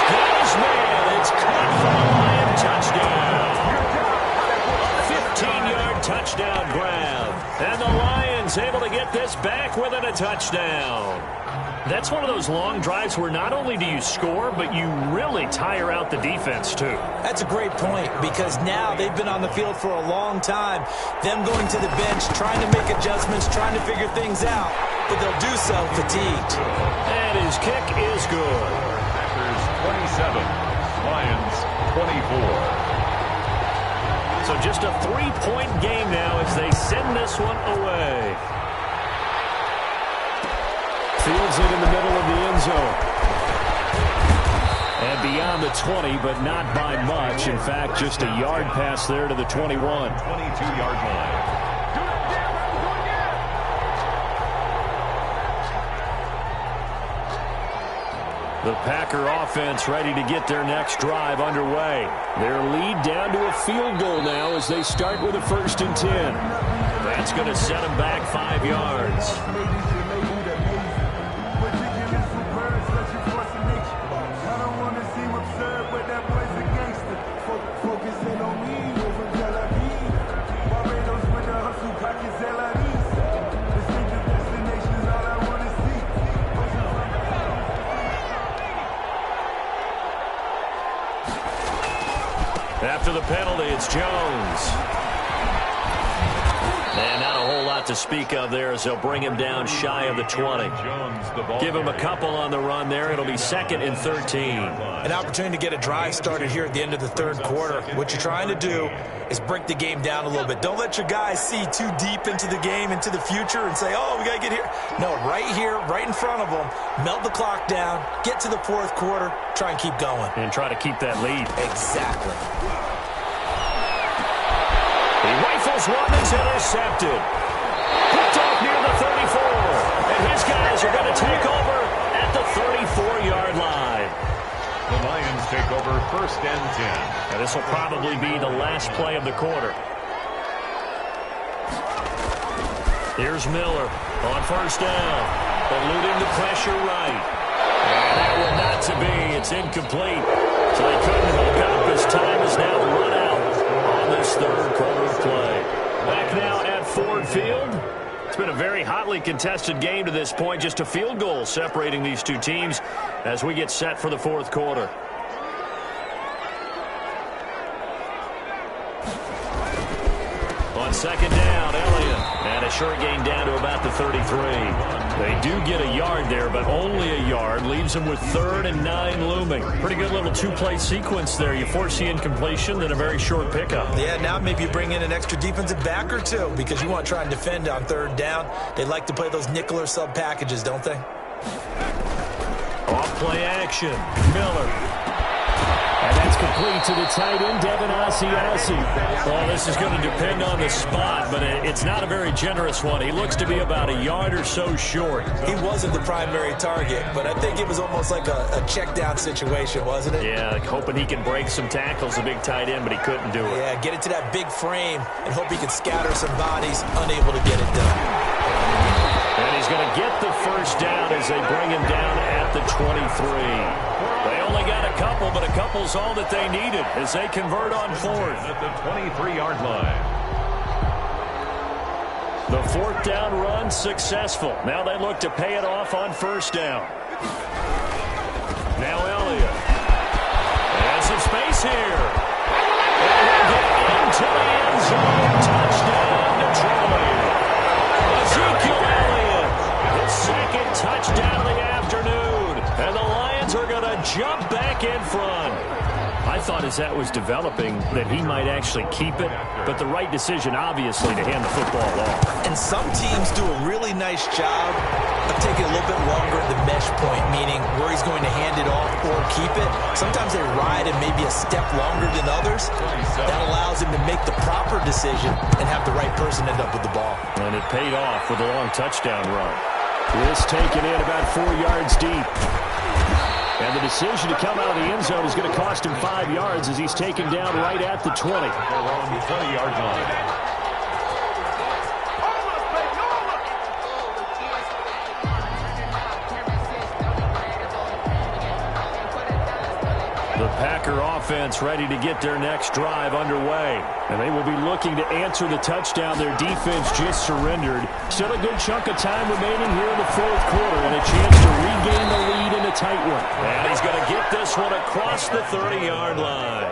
got his man. It's caught for the Lion touchdown. A 15-yard touchdown grab. And the Lions able to get this back within a touchdown. That's one of those long drives where not only do you score, but you really tire out the defense, too. That's a great point, because now they've been on the field for a long time. Them going to the bench, trying to make adjustments, trying to figure things out, but they'll do so fatigued. And his kick is good. Packers 27, Lions 24. So just a 3-point game now as they send this one away. Fields it in the middle of the end zone. And beyond the 20, but not by much. In fact, just a yard pass there to the 21. 22-yard line. The Packer offense ready to get their next drive underway. Their lead down to a field goal now as they start with a 1st and 10. That's going to set them back 5 yards. After the penalty, it's Jones. And not a whole lot to speak of there as they'll bring him down shy of the 20. Give him a couple on the run there. It'll be 2nd and 13. An opportunity to get a drive started here at the end of the 3rd quarter. What you're trying to do is break the game down a little bit. Don't let your guys see too deep into the game, into the future, and say, oh, we got to get here. No, right here, right in front of them, melt the clock down, get to the 4th quarter, try and keep going. And try to keep that lead. Exactly. He rifles one that's intercepted. Picked off near the 34. And his guys are going to take over at the 34-yard line. The Lions take over 1st and 10. And this will probably be the last play of the quarter. Here's Miller on 1st down. Eluding the pressure right. And that one not to be. It's incomplete. So he couldn't hook up. His time is now run out on this 3rd quarter of play. Back now at Ford Field. It's been a very hotly contested game to this point. Just a field goal separating these two teams as we get set for the 4th quarter. On 2nd down, Elliott. And a short gain down to about the 33. They do get a yard there, but only a yard. Leaves them with 3rd and 9 looming. Pretty good little 2-play sequence there. You force the incompletion, then a very short pickup. Yeah, now maybe you bring in an extra defensive back or two because you want to try and defend on 3rd down. They like to play those nickel or sub packages, don't they? Off play action. Miller. And that's complete to the tight end, Devin Asiasi. Well, this is going to depend on the spot, but it's not a very generous one. He looks to be about a yard or so short. He wasn't the primary target, but I think it was almost like a check down situation, wasn't it? Yeah, like hoping he can break some tackles, a big tight end, but he couldn't do it. Yeah, get it to that big frame and hope he can scatter some bodies, unable to get it done. And he's going to get the 1st down as they bring him down at the 23. They only got a couple, but a couple's all that they needed as they convert on 4th. At the 23-yard line. The 4th down run successful. Now they look to pay it off on 1st down. Now Elliott. And some space here. And he'll get into the end zone. Touchdown, Detroit. Ezekiel Elliott. His 2nd touchdown of the afternoon. And the Lions are going to jump back in front. I thought as that was developing that he might actually keep it, but the right decision, obviously, to hand the football off. And some teams do a really nice job of taking a little bit longer at the mesh point, meaning where he's going to hand it off or keep it. Sometimes they ride it maybe a step longer than others. That allows him to make the proper decision and have the right person end up with the ball. And it paid off with a long touchdown run. This taken in about 4 yards deep. And the decision to come out of the end zone is going to cost him 5 yards as he's taken down right at the 20. Around the 20-yard line. The Packer offense ready to get their next drive underway. And they will be looking to answer the touchdown their defense just surrendered. Still a good chunk of time remaining here in the fourth quarter and a chance to regain the lead in a tight one. And he's going to get this one across the 30-yard line.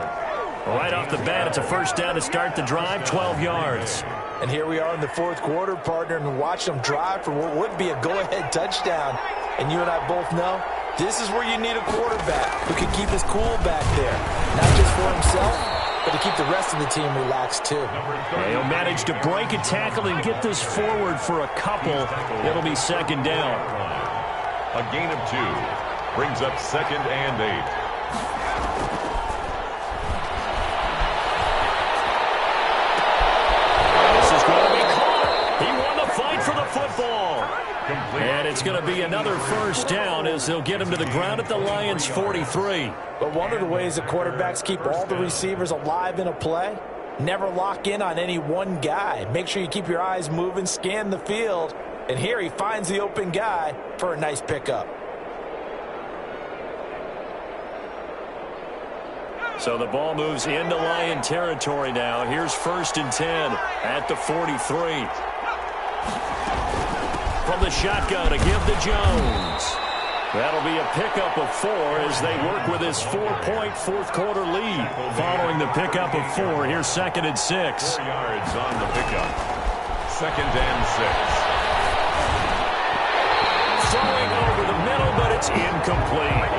Right off the bat, it's a first down to start the drive, 12 yards. And here we are in the fourth quarter, partner, and watch them drive for what would be a go-ahead touchdown. And you and I both know this is where you need a quarterback who can keep his cool back there. Not just for himself, but to keep the rest of the team relaxed too. He'll manage to break a tackle and get this forward for a couple. It'll be second down. A gain of 2 brings up 2nd and 8. And it's going to be another first down as they'll get him to the ground at the Lions' 43. But one of the ways that quarterbacks keep all the receivers alive in a play, never lock in on any one guy. Make sure you keep your eyes moving, scan the field. And here he finds the open guy for a nice pickup. So the ball moves into Lion territory now. Here's 1st and 10 at the 43. From the shotgun to give to Jones. That'll be a pickup of 4 as they work with his 4-point fourth quarter lead. Following the pickup of 4, here's 2nd and 6. 4 yards on the pickup. 2nd and 6. Throwing over the middle, but it's incomplete.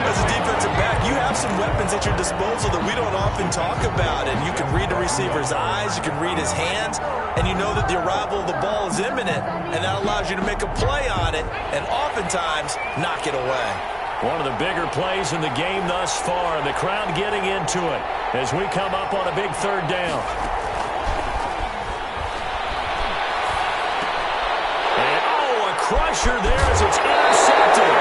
As a defensive back, you have some weapons at your disposal that we don't often talk about. And you can read the receiver's eyes, you can read his hands, and you know that the arrival of the ball is imminent, and that allows you to make a play on it and oftentimes knock it away. One of the bigger plays in the game thus far, the crowd getting into it as we come up on a big third down. And, a crusher there as it's intercepted.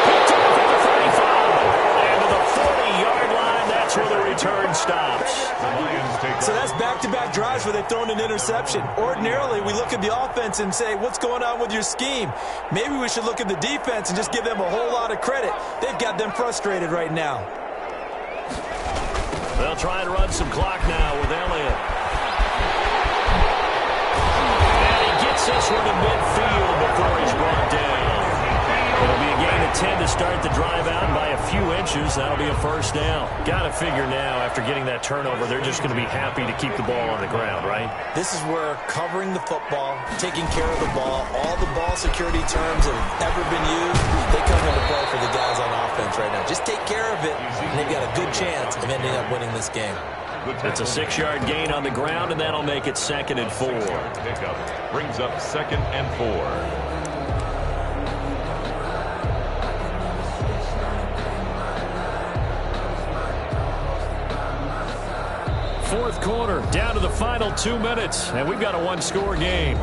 Picked off at the 35. And to the 40-yard line, that's where the return stops. So that's back-to-back drives where they've thrown an interception. Ordinarily, we look at the offense and say, what's going on with your scheme? Maybe we should look at the defense and just give them a whole lot of credit. They've got them frustrated right now. They'll try and run some clock now with Elliott. And he gets this one to midfield before he's brought down. It'll be a gain of 10 to start the drive out by a few inches. That'll be a first down. Got to figure now, after getting that turnover, they're just going to be happy to keep the ball on the ground, right? This is where covering the football, taking care of the ball, all the ball security terms that have ever been used, they come into play for the guys on offense right now. Just take care of it, and they've got a good chance of ending up winning this game. It's a 6-yard gain on the ground, and that'll make it 2nd and 4. Pickup brings up 2nd and 4. Fourth quarter, down to the final 2 minutes, and we've got a one-score game.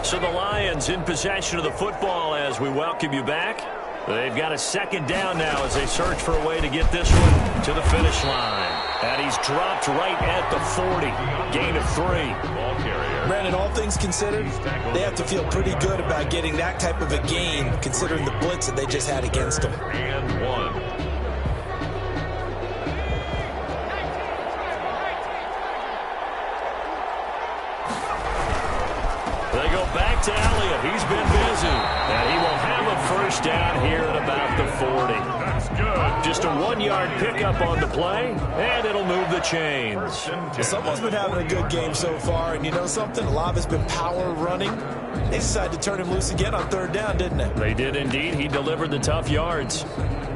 So the Lions in possession of the football as we welcome you back. They've got a 2nd down now as they search for a way to get this one to the finish line. And he's dropped right at the 40. Gain of 3. Ball carrier. Brandon, all things considered, they have to feel pretty good about getting that type of a gain, considering the blitz that they just had against them. And 1. They go back to Elliott. He's been busy. And he will have a first down here at about the 40. That's good. Just a 1-yard pickup on the play, and it'll move the chains. Someone's been having a good game so far, and you know something? A lot of it's been power running. They decided to turn him loose again on 3rd down, didn't they? They did indeed. He delivered the tough yards.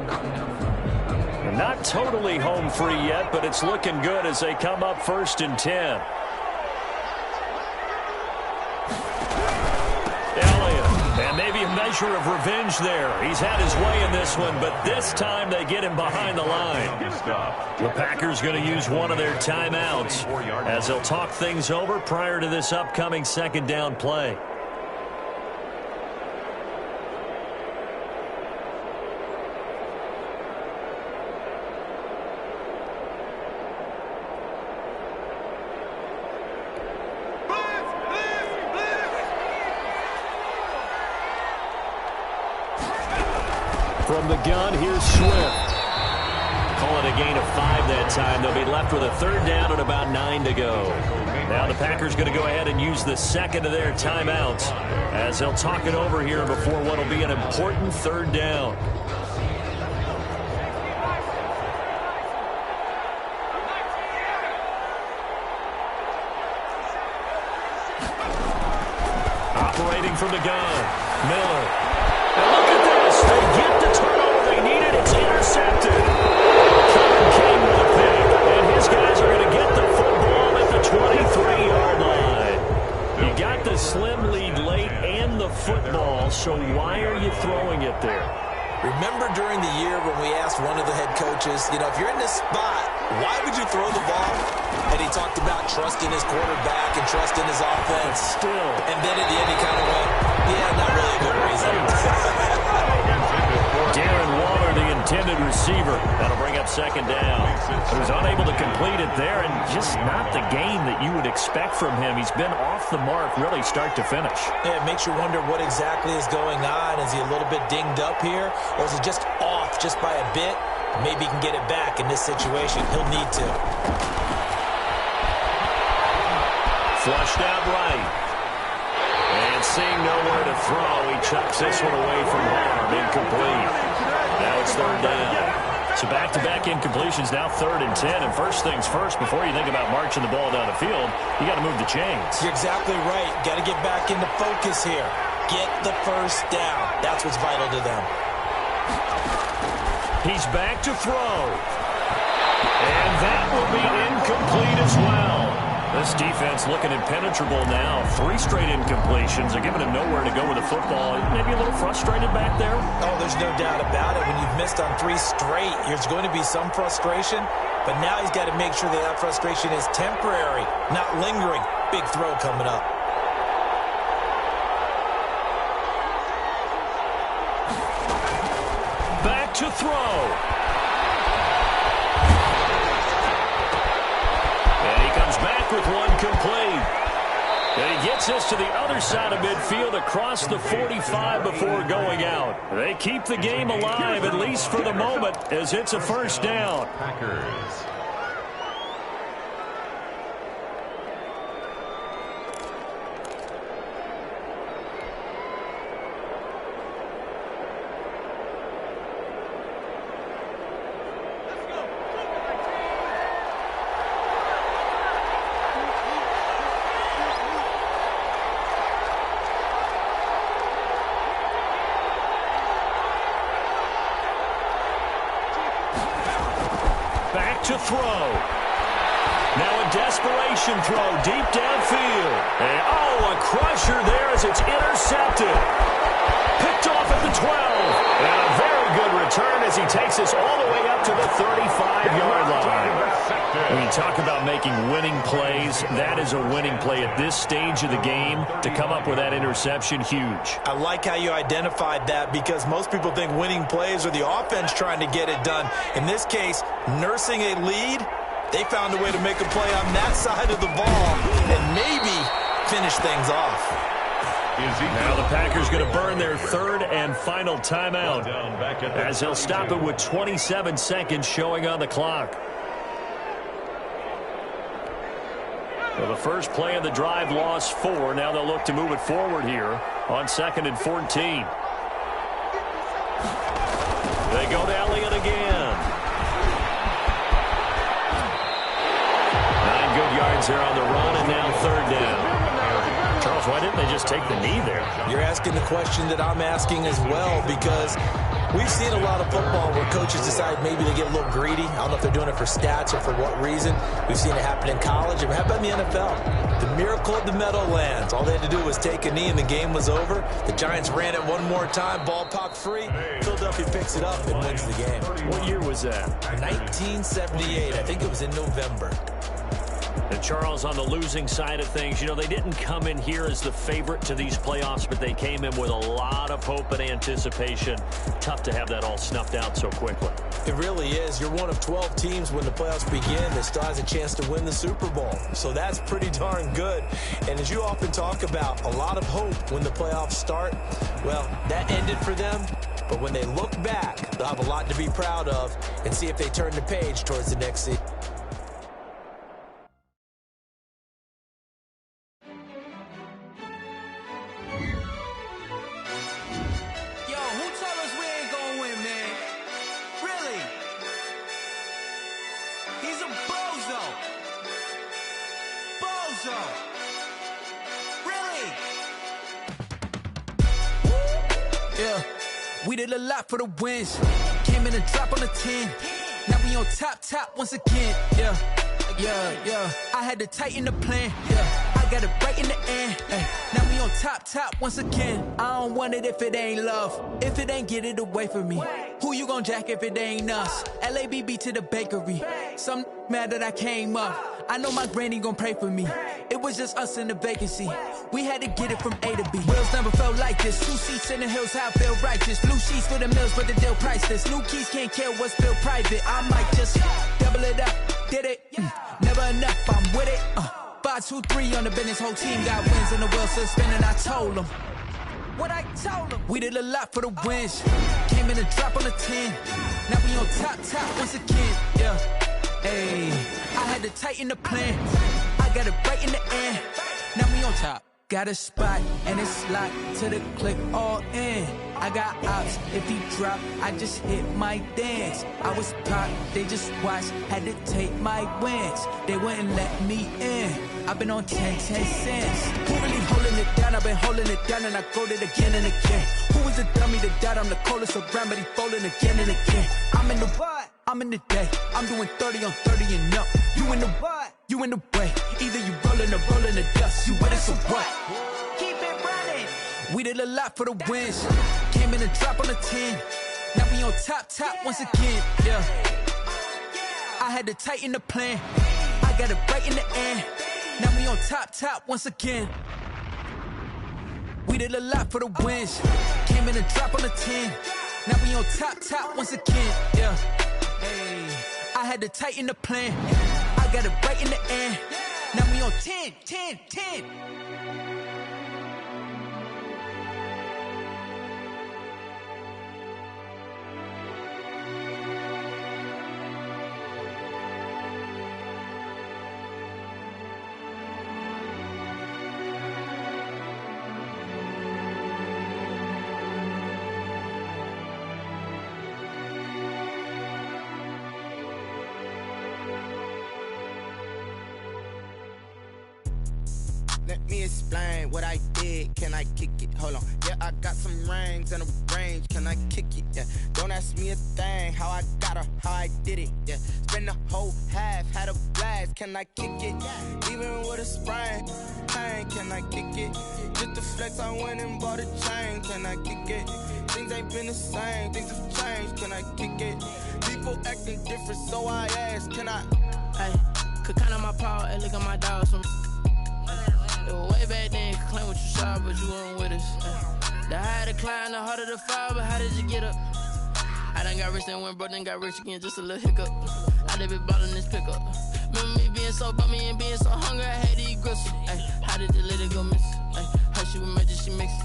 And not totally home free yet, but it's looking good as they come up 1st and 10. And maybe a measure of revenge there. He's had his way in this one, but this time they get him behind the line. The Packers going to use one of their timeouts as they'll talk things over prior to this upcoming 2nd down play. From the gun, here's Swift. Call it a gain of 5 that time. They'll be left with a third down and about 9 to go. Now the Packers going to go ahead and use the second of their timeouts as they'll talk it over here before what will be an important third down. Operating from the gun, Miller. And look at this. They get the turnover they needed. It's intercepted. King with a pick. And his guys are going to get the football at the 23-yard line. You got the slim lead late and the football, so why are you throwing it there? Remember during the year when we asked one of the head coaches, if you're in this spot, why would you throw the ball? And he talked about trusting his quarterback and trusting his offense. Still. And then at the end he kind of went, yeah, not really a good reason. Darren Waller, the intended receiver. That'll bring up second down. He was unable to complete it there, and just not the game that you would expect from him. He's been off the mark really start to finish. Yeah, it makes you wonder what exactly is going on. Is he a little bit dinged up here, or is he just off just by a bit? Maybe he can get it back in this situation. He'll need to. Flushed out right. And seeing nowhere to throw, he chucks this one away from harm. Incomplete. Now it's third down. So back-to-back incompletions, now 3rd and 10. And first things first, before you think about marching the ball down the field, you got to move the chains. You're exactly right. Got to get back into focus here. Get the first down. That's what's vital to them. He's back to throw. And that will be incomplete as well. This defense looking impenetrable now. 3 straight incompletions. They're giving him nowhere to go with the football. Maybe a little frustrated back there? Oh, there's no doubt about it. When you've missed on 3 straight, there's going to be some frustration. But now he's got to make sure that frustration is temporary, not lingering. Big throw coming up. Back to throw. Back with one complete. And he gets this to the other side of midfield across the 45 before going out. They keep the game alive, at least for the moment, as it's a first down. Packers. To throw. Now a desperation throw deep downfield. And a crusher there as it's intercepted. Picked off at the 12. And a very good return as he takes us all the way up to the 35-yard line. When you talk about making winning plays, that is a winning play at this stage of the game. To come up with that interception, huge. I like how you identified that because most people think winning plays are the offense trying to get it done. In this case, nursing a lead, they found a way to make a play on that side of the ball and maybe finish things off. Now the Packers going to burn their 3rd and final timeout as they'll stop it with 27 seconds showing on the clock. Well, the first play of the drive lost 4. Now they'll look to move it forward here on 2nd and 14. They go to Elliott again. 9 good yards there on the run, and now 3rd down. Charles, why didn't they just take the knee there? You're asking the question that I'm asking as well because we've seen a lot of football where coaches decide maybe they get a little greedy. I don't know if they're doing it for stats or for what reason. We've seen it happen in college. And how about in the NFL? The miracle of the Meadowlands. All they had to do was take a knee and the game was over. The Giants ran it one more time. Ball popped free. Philadelphia picks it up and wins the game. What year was that? 1978. I think it was in November. And Charles, on the losing side of things, they didn't come in here as the favorite to these playoffs, but they came in with a lot of hope and anticipation. Tough to have that all snuffed out so quickly. It really is. You're one of 12 teams when the playoffs begin that still has a chance to win the Super Bowl. So that's pretty darn good. And as you often talk about, a lot of hope when the playoffs start. Well, that ended for them But when they look back, they'll have a lot to be proud of and see if they turn the page towards the next season. We did a lot for the wins. Came in a drop on the 10. Now we on top once again. Yeah. I had to tighten the plan. Yeah, I got it right in the end. Now we on top once again. I don't want it if it ain't love. If it ain't, get it away from me. Who you gon' jack if it ain't us? LABB to the bakery. Some mad that I came up. I know my granny gon' pray for me. It was just us in the vacancy. We had to get it from A to B. Wheels never felt like this. 2 seats in the hills, how I feel righteous. Blue sheets for the mills, but the deal priceless. New keys can't care what's still private. I might just double it up. Did it? Never enough, I'm with it. 5, 2, 3 on the business. Whole team got wins and the wheels still spinning. I told them what I told them. We did a lot for the wins. Came in a drop on the 10. Now we on top once again. Yeah. Hey, I had to tighten the plan. I got it right in the end. Now we on top. Got a spot and it's locked to the click all in. I got ops, if he drop, I just hit my dance. I was popped, they just watched, had to take my wins. They wouldn't let me in. I've been on 10 cents. Who really holding it down? I've been holding it down and I go it again and again. Who was the dummy that died? I'm the coldest around, but he folding again and again. I'm in the what? I'm in the day. I'm doing 30 on 30 and up. You in the what? You in the way. Either you rolling or rolling the dust. You with us or what? Keep it running. We did a lot for the wins. Came in a drop on the 10. Now we on top once again. Yeah. I had to tighten the plan. I got it right in the end. Now we on top once again. We did a lot for the wins. Came in a drop on the 10. Now we on top once again. Yeah. Hey, I had to tighten the plan. I got it right in the end. Now we on 10. Let me explain what I did. Can I kick it? Hold on. Yeah, I got some rings and a range. Can I kick it? Yeah. Don't ask me a thing. How I got her, how I did it. Yeah. Spend the whole half, had a blast. Can I kick it? Even with a sprain. Pain, can I kick it? Just to flex, I went and bought a chain. Can I kick it? Things ain't been the same. Things have changed. Can I kick it? People acting different, so I ask. Can I? Hey, could count on my power and look at my dogs. Way back then, could claim what you saw, but you weren't with us. The higher the climb, the harder the fall, but how did you get up? I done got rich and went broke, then got rich again, just a little hiccup. I done been ballin' this pickup. Remember me being so bummy and being so hungry, I had to eat gristle. How did the lady go miss? Her she was magic, she mixed.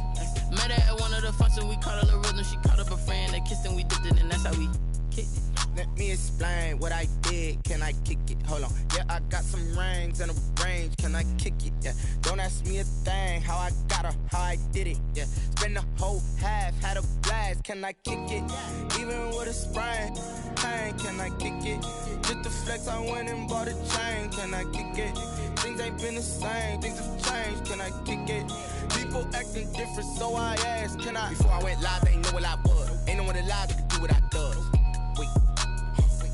Met her at one of the functions, we caught her the rhythm, she caught up a friend, they kissed and we dipped it, and that's how we kicked it. Let me explain what I did. Can I kick it? Hold on. Yeah, I got some rings and a range. Can I kick it? Yeah. Don't ask me a thing. How I got her, how I did it. Yeah. Spend the whole half, had a blast. Can I kick it? Even with a sprain. Pain, can I kick it? Just to flex, I went and bought a chain. Can I kick it? Things ain't been the same. Things have changed. Can I kick it? People acting different, so I asked. Can I? Before I went live, they ain't know what I was. Ain't no one alive that could do what I does. Wait.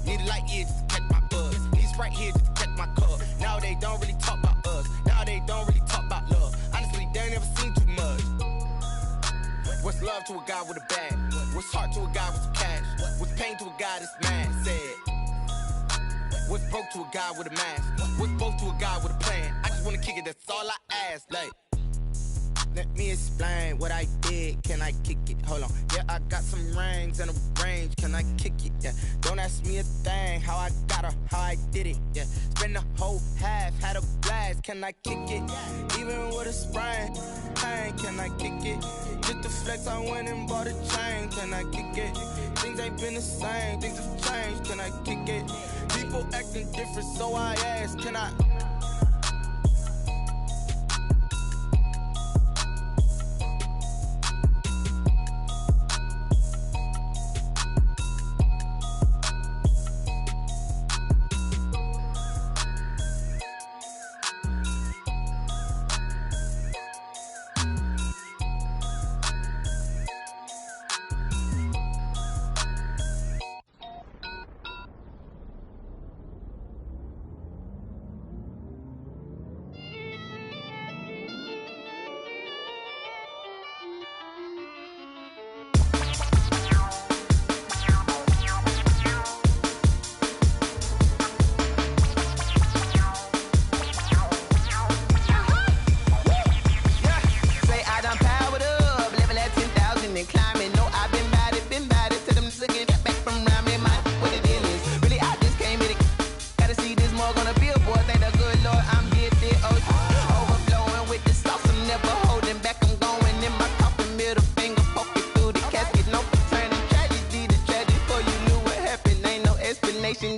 Need a light here just to catch my buzz. He's right here just to catch my cup. Now they don't really talk about us. Now they don't really talk about love. Honestly, they ain't never seen too much. What's love to a guy with a bag? What's heart to a guy with some cash? What's pain to a guy that's mad? Said. What's broke to a guy with a mask? What's both to a guy with a plan? I just wanna kick it, that's all I ask. Like, let me explain what I did. Can I kick it? Hold on. Yeah, I got some rings and a range. Can I kick it? Yeah. Don't ask me a thing. How I got her, how I did it. Yeah. Spend the whole half, had a blast. Can I kick it? Even with a sprain. Pain, can I kick it? Just with the flex, I went and bought a chain. Can I kick it? Things ain't been the same, things have changed. Can I kick it? People acting different, so I asked, can I?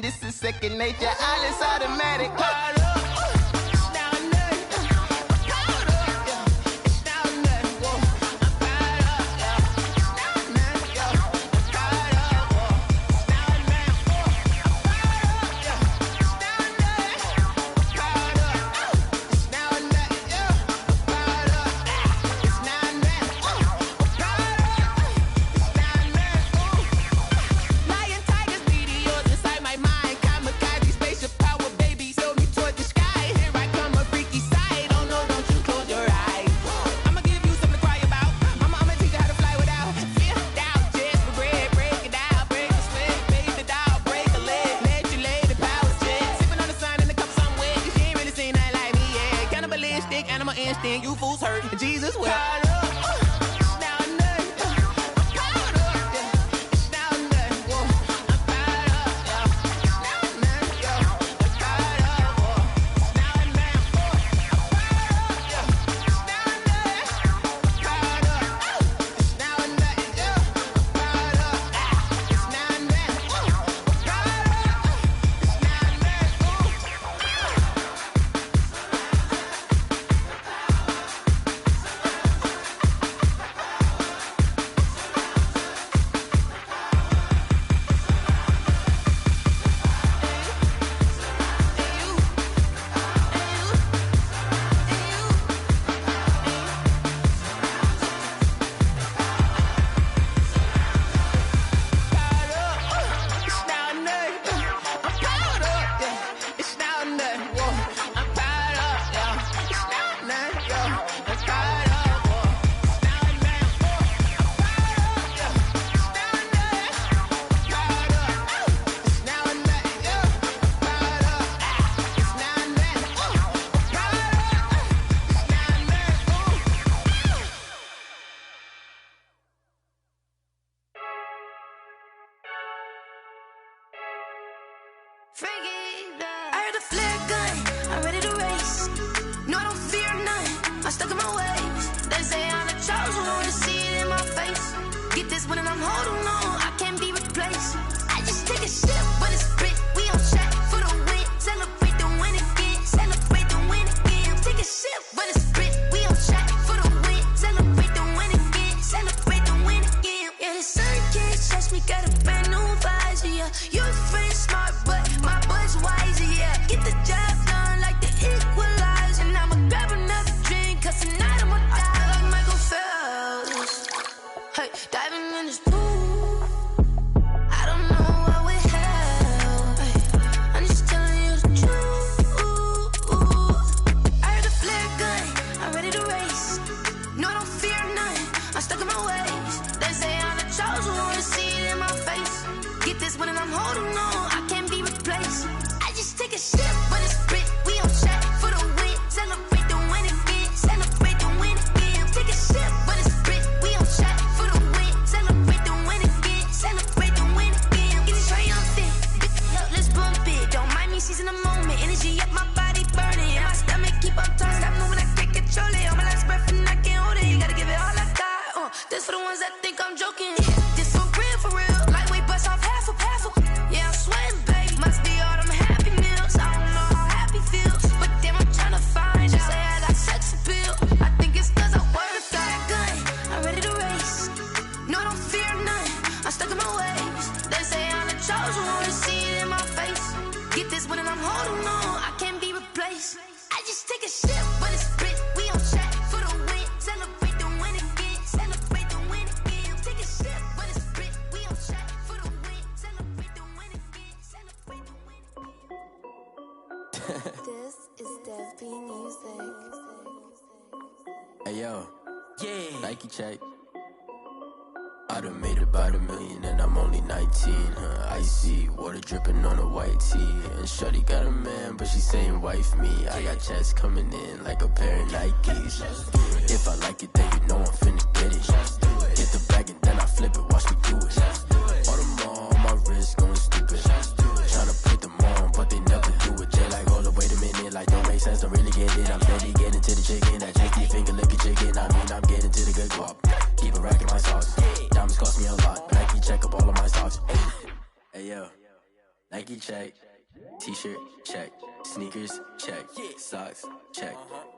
This is second nature, all is automatic. You fools hurt, Jesus will. I heard a flare gun, I'm ready to race. No, I don't fear none, I'm stuck in my ways. They say I'm the chosen one, see it in my face. Get this one and I'm holding on, I can't be replaced. I just take a sip, but it's spit, we on track for the win. Celebrate the win again, celebrate the win again. Take a sip, but it's spit, we on track for the win. Celebrate the win again, celebrate the win again. Yeah, the sun can't touch me, got a brand new visor, yeah. Your friend smart, but my boy's wiser, yeah. Get the job done like the equalizer. And I'ma grab another drink, cause tonight I'ma die like Michael Phelps. Hey, diving in this pool, I don't know what would help. Hey, I'm just telling you the truth. I heard a flare gun, I'm ready to race. No, I don't fear none, I'm stuck in my ways. They say I'm the chosen one, see it in my face. Get this one and I'm holding on, I can't be replaced. I just take a sip, but it's spit, we on track for the win. Celebrate the win again, celebrate the win again. Take a sip, but it's spit, we on track for the win. Celebrate the win again, celebrate the win again. Get it triumphant, up, let's bump it. Don't mind me seizing the moment, energy up my body burning. And my stomach keep on turning, stop moving, I can't control it. On my last breath and I can't hold it, you gotta give it all I got. This for the ones that think I'm joking. This for real. Lightweight bust off half a. Yeah, I'm sweating, babe. Must be all them happy meals. I don't know how happy feels, but damn, I'm tryna find out. Say I got sex appeal. I think it's 'cause I work that gun. I'm ready to race. No, I don't fear nothing. I'm stuck in my ways. They say I'm the chosen one. See it in my face. Get this one and I'm holding on. I can't be replaced. I just take a sip, but it's split. We on chat for the win. Celebrate the win again. Celebrate the win again. Take a sip, but it's split. We on chat for the win. Celebrate the win again. Celebrate the win again. This is Dev B Music. Hey yo, Nike check. I done made about $1 million and I'm only 19. Icy water dripping on a white tee. And shorty got a man, but she saying wife me. I got checks coming in like a pair of Nikes. If I like it, then you know I'm finna get it. Get the bag and then I flip it, watch me do it. All them on my wrist going stupid. Tryna put them on, but they never do it. Jay like, hold up, wait a minute, like don't make sense, don't really get it. I'm steady getting to the chicken, that tasty finger licking chicken. I mean, I'm getting to the good guap. Keep a rack in my socks. Diamonds cost me a lot. Nike check up all of my stocks. Hey yo, Nike check. T-shirt check. Sneakers check. Socks check.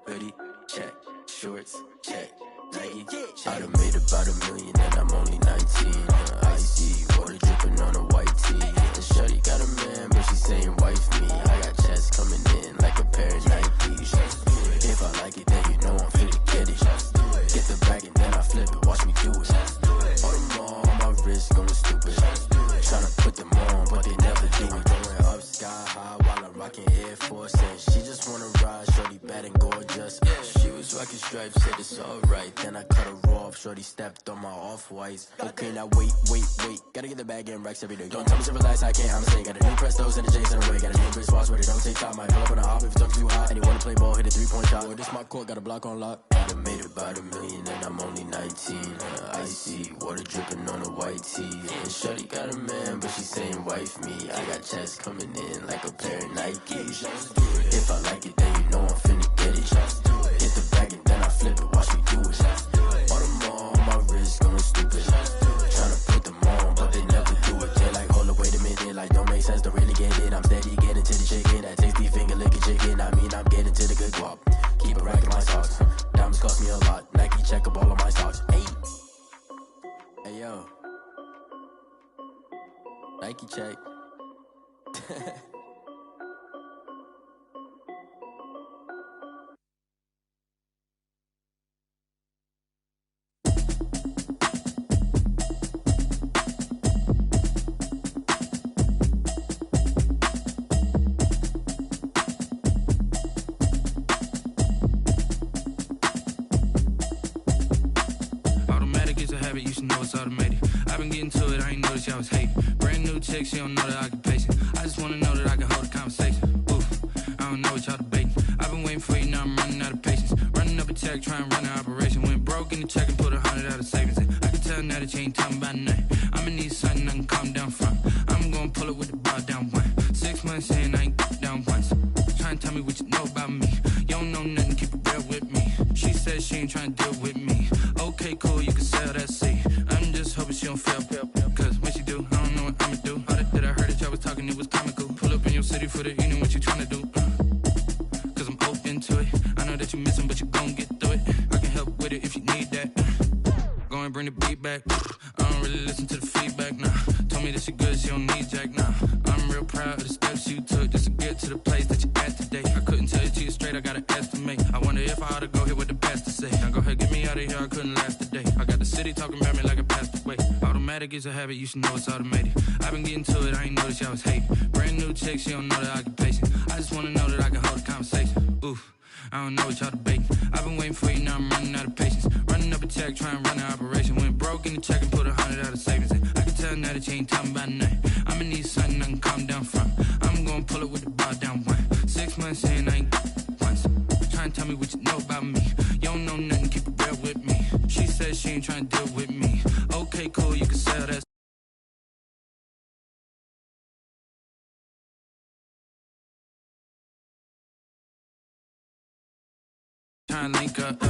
Hoodie check. Shorts check. Nike. I done made about $1 million and I'm only 19. Icy water dripping on a white tee. And shorty got a man, but she saying wife me. I got checks coming in like a pair of Nikes. If I like it, then you know I'm finna get it. Get the bag and then I flip it, watch me do it. All them on my wrist going stupid. Tryna put them on, but they never do it. Going up sky high while I'm rocking Air Force. And she just wanna ride, shorty bad and gorgeous. She was rocking stripes, said it's alright. Then I cut her off, shorty stepped on my off-whites. Okay, now wait. Gotta get the bag and racks every day. Don't tell me to relax, I can't, I'ma say. Got a new Prestos and a J's in the way. Got a new Chris Foss, but it don't take time. Might pull up on a hop if it talks too hot. And you wanna play ball, hit a 3-point shot. Or this my court, got a block on lock. I done made about $1 million and I'm only 19. Icy water dripping on a white tee. And shorty got a man, but she saying wife me. I got checks coming in like a pair of Nikes. If I like it, then you know I'm finna get it. Hit the bag and then I flip it, watch me do it. All them on my wrist going stupid. Tryna put them on, but they never do it. They like, hold up, wait a minute, like don't make sense, don't really get it. I'm steady getting to the chicken, that tasty finger licking chicken. I mean, I'm getting to the good guap. Keep a rack in my socks. Diamonds cost me a lot. Nike check up all of my stocks. Hey yo, Nike check. You should know it's automated. I've been getting to it, I ain't noticed y'all was hating. Brand new chick, she don't know the occupation. I just wanna know that I can hold a conversation. Oof, I don't know what y'all debating. I've been waiting for you, now I'm running out of patience. Running up a check, trying to run an operation. Went broke in the check and put 100 out of savings in. I can tell now that you ain't talking about nothing. I'ma need something I can calm down from. I'm gonna pull it with the bar down one. 6 months in, I ain't down once. Trying to tell me what you know about me. You don't know nothing, keep it real with me. She said she ain't trying to deal with me. Okay, cool, you can sell that seat. I'm just hoping she don't fail. Cause when she do, I don't know what I'ma do. All that I heard that y'all was talking, it was comical. Pull up in your city for the evening, what you tryna do? Cause I'm open to it. I know that you missing, but you gon' get through it. I can help with it if you need that. Go and bring the beat back. I don't really listen to the feedback, nah. Told me that she good, she don't need jack, nah. I'm real proud of the steps you took just to get to the place that you at today. I couldn't tell you to you straight, I gotta estimate. I wonder if I ought to go here with the best to say. Now go ahead, get me out of here, I couldn't last a day. I got the city talking about me like I passed away. Automatic is a habit, you should know it's automated. I've been getting to it, I ain't noticed y'all was hating. Brand new chick, she don't know the occupation. I just wanna know that I can hold a conversation. Oof, I don't know what y'all debating. I've been waiting for you, now I'm running out of patience. Running up a check, trying to run an operation. Went broke in the check and put 100 out of savings in. I can tell now that you ain't talking about nothing. I'ma need something I can calm down from. I'm gonna pull it with the bar down one. 6 months in, I ain't once. Trying to tell me what you know about me. You don't know nothing, keep it real with me. She said she ain't trying to deal with me. Okay, cool, you can sell that. Trying to link up,